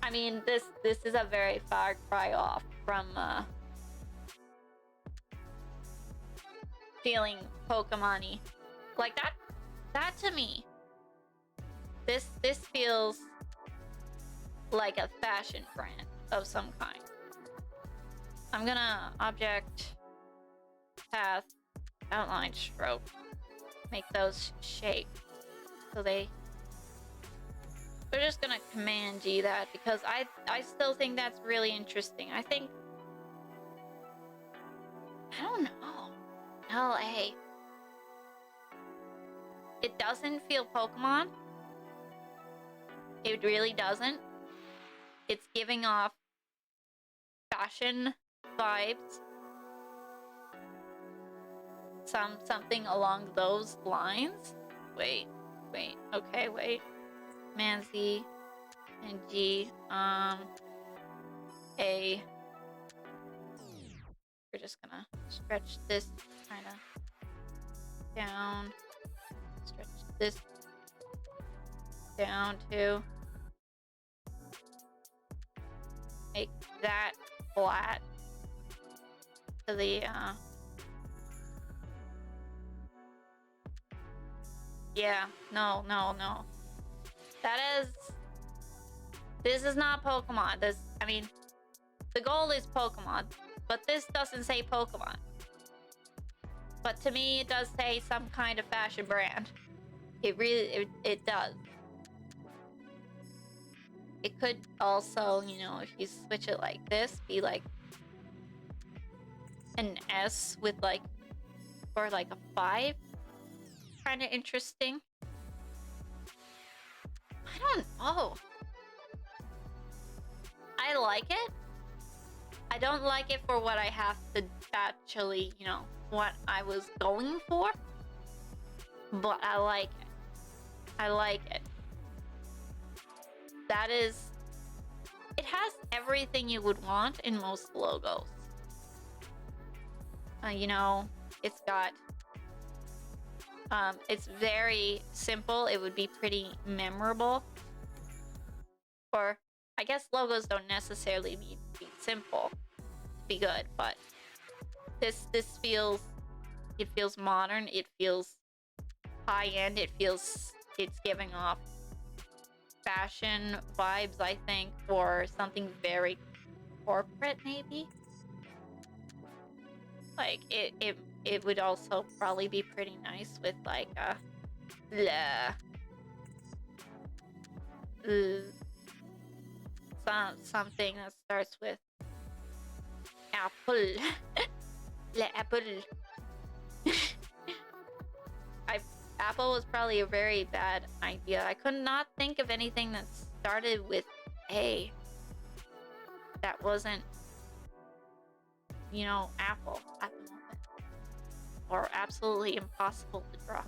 I mean, this is a very far cry off from feeling Pokemon-y. Like that to me, this feels like a fashion brand of some kind. I'm gonna object, path, outline, stroke, make those shape. So we're just gonna Command G that because I still think that's really interesting. I don't know. LA. It doesn't feel Pokemon. It really doesn't. It's giving off fashion vibes. Something along those lines. Wait. Okay, wait. Command Z and G. A. We're just gonna stretch this kind of down. stretch this down to make that flat to the yeah, no. This is not Pokemon. I mean, the goal is Pokemon, but this doesn't say Pokemon. But to me, it does say some kind of fashion brand. It does. It could also, if you switch it like this, be like an S with like, or like a 5. Kind of interesting. I don't know. I like it. I don't like it for what I have to actually, what I was going for. But I like it. I like it. It has everything you would want in most logos. It's got, it's very simple. It would be pretty memorable. Or, I guess logos don't necessarily need to be simple to be good, but this feels modern. It feels high-end. It's giving off fashion vibes, I think, or something very corporate, maybe. Like it would also probably be pretty nice with like something that starts with apple. Le apple. Apple was probably a very bad idea. I could not think of anything that started with A that wasn't, Apple at the moment. Or absolutely impossible to draw.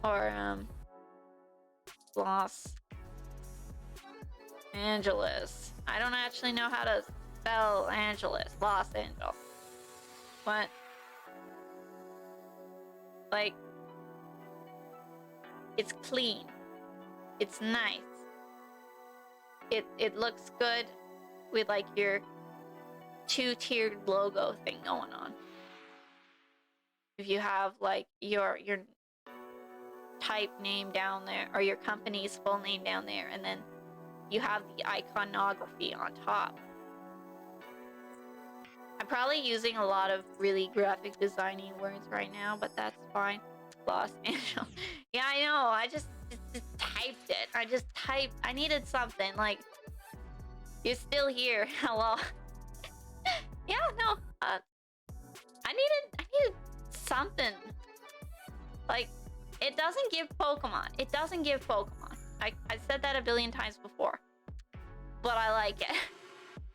Or, Los Angeles. I don't actually know how to spell Angeles. Los Angeles. What? Like, it's clean. It's nice. It looks good with like your 2-tiered logo thing going on. If you have like your type name down there, or your company's full name down there, and then you have the iconography on top. I'm probably using a lot of really graphic designy words right now, but that's fine. Los Angeles. Yeah, I know. I just typed it. I needed something. Like, you're still here. Hello. Yeah, no. I needed something. Like, it doesn't give Pokemon. It doesn't give Pokemon. I said that a billion times before. But I like it.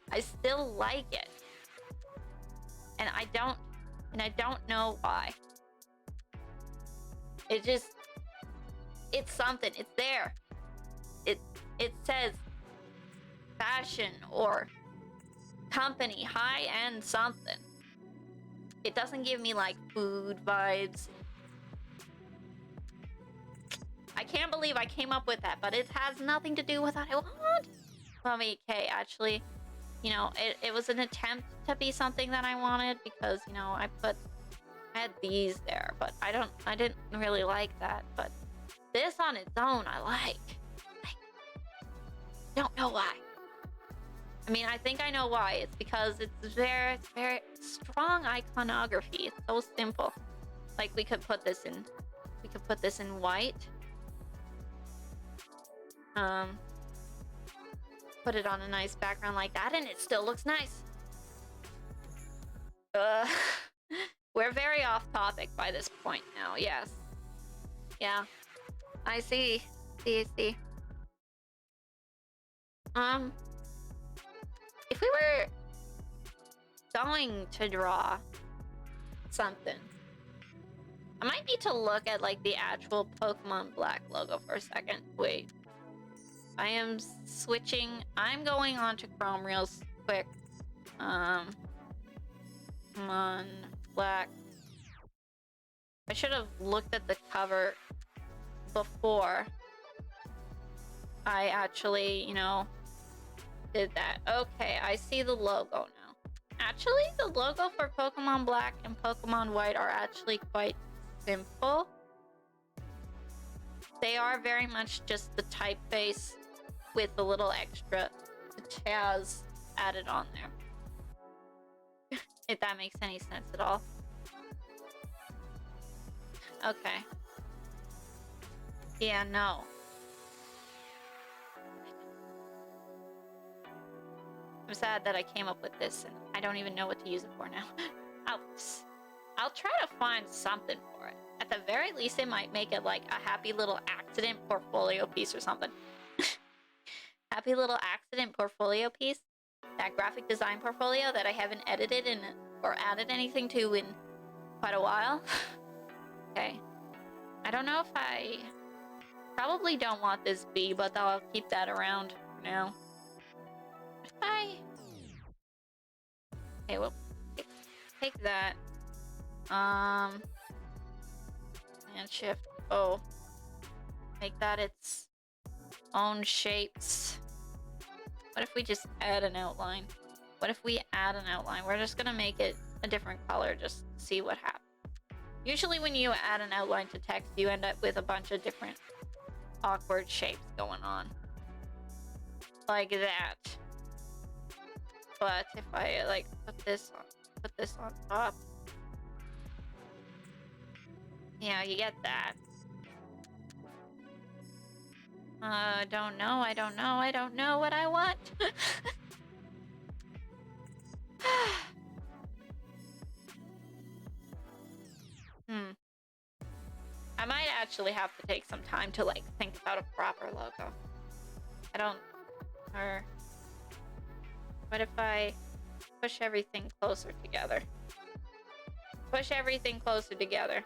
I still like it. And I don't know why. It's something. It's there. It says fashion or company, high-end something. It doesn't give me like food vibes. I can't believe I came up with that, but it has nothing to do with what I want. Well, okay, actually, it was an attempt to be something that I wanted because, I had these there, but I didn't really like that. But this on its own, I like. Don't know why. I mean, I think I know why. It's because it's very strong iconography. It's so simple. Like, we could put this in white. Put it on a nice background like that, and it still looks nice. We're very off topic by this point now. Yes. Yeah. I see. See. If we were going to draw something, I might need to look at like the actual Pokemon Black logo for a second. Wait. I am switching. I'm going on to Chrome real quick. Pokemon Black I should have looked at the cover before I actually, you know, did that. Okay, I see the logo now. Actually, the logo for Pokemon Black and Pokemon White are actually quite simple. They are very much just the typeface with a little extra Chaz added on there. If that makes any sense at all. Okay. Yeah, no. I'm sad that I came up with this and I don't even know what to use it for now. I'll try to find something for it. At the very least, it might make it like a happy little accident portfolio piece or something. Happy little accident portfolio piece. That graphic design portfolio that I haven't edited or added anything to in quite a while. Okay. I don't know if I... Probably don't want this B, but I'll keep that around for now. If I... Okay, well, take that. And shift O. Make that its own shapes. What if we just add an outline? What if we add an outline? We're just gonna make it a different color just to see what happens. Usually when you add an outline to text, you end up with a bunch of different awkward shapes going on. Like that. But if I like put this on top. Yeah, you get that. I don't know what I want. I might actually have to take some time to like think about a proper logo. Or what if I push everything closer together? Push everything closer together.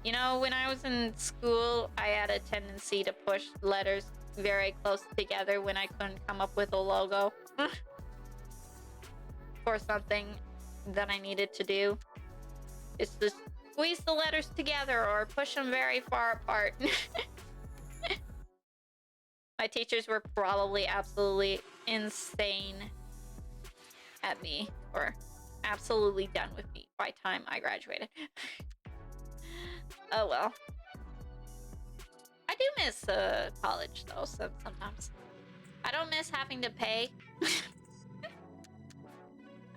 You know, when I was in school, I had a tendency to push letters very close together when I couldn't come up with a logo for something that I needed to do. It's just squeeze the letters together or push them very far apart. My teachers were probably absolutely insane at me, or absolutely done with me by the time I graduated. Oh well. I do miss college though, sometimes. I don't miss having to pay.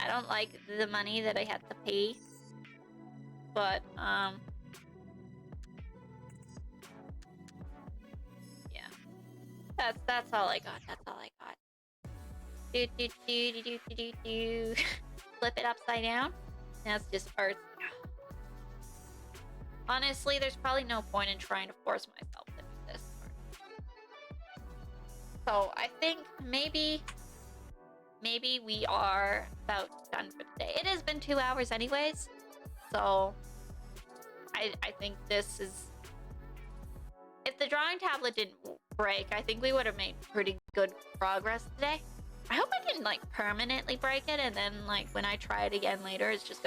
I don't like the money that I had to pay. But, yeah. That's all I got. That's all I got. Do. Flip it upside down. That's just art. Honestly, there's probably no point in trying to force myself to do this. So I think maybe we are about done for today. It has been 2 hours anyways. So I think this is... If the drawing tablet didn't break, I think we would have made pretty good progress today. I hope I didn't like permanently break it and then like when I try it again later, it's just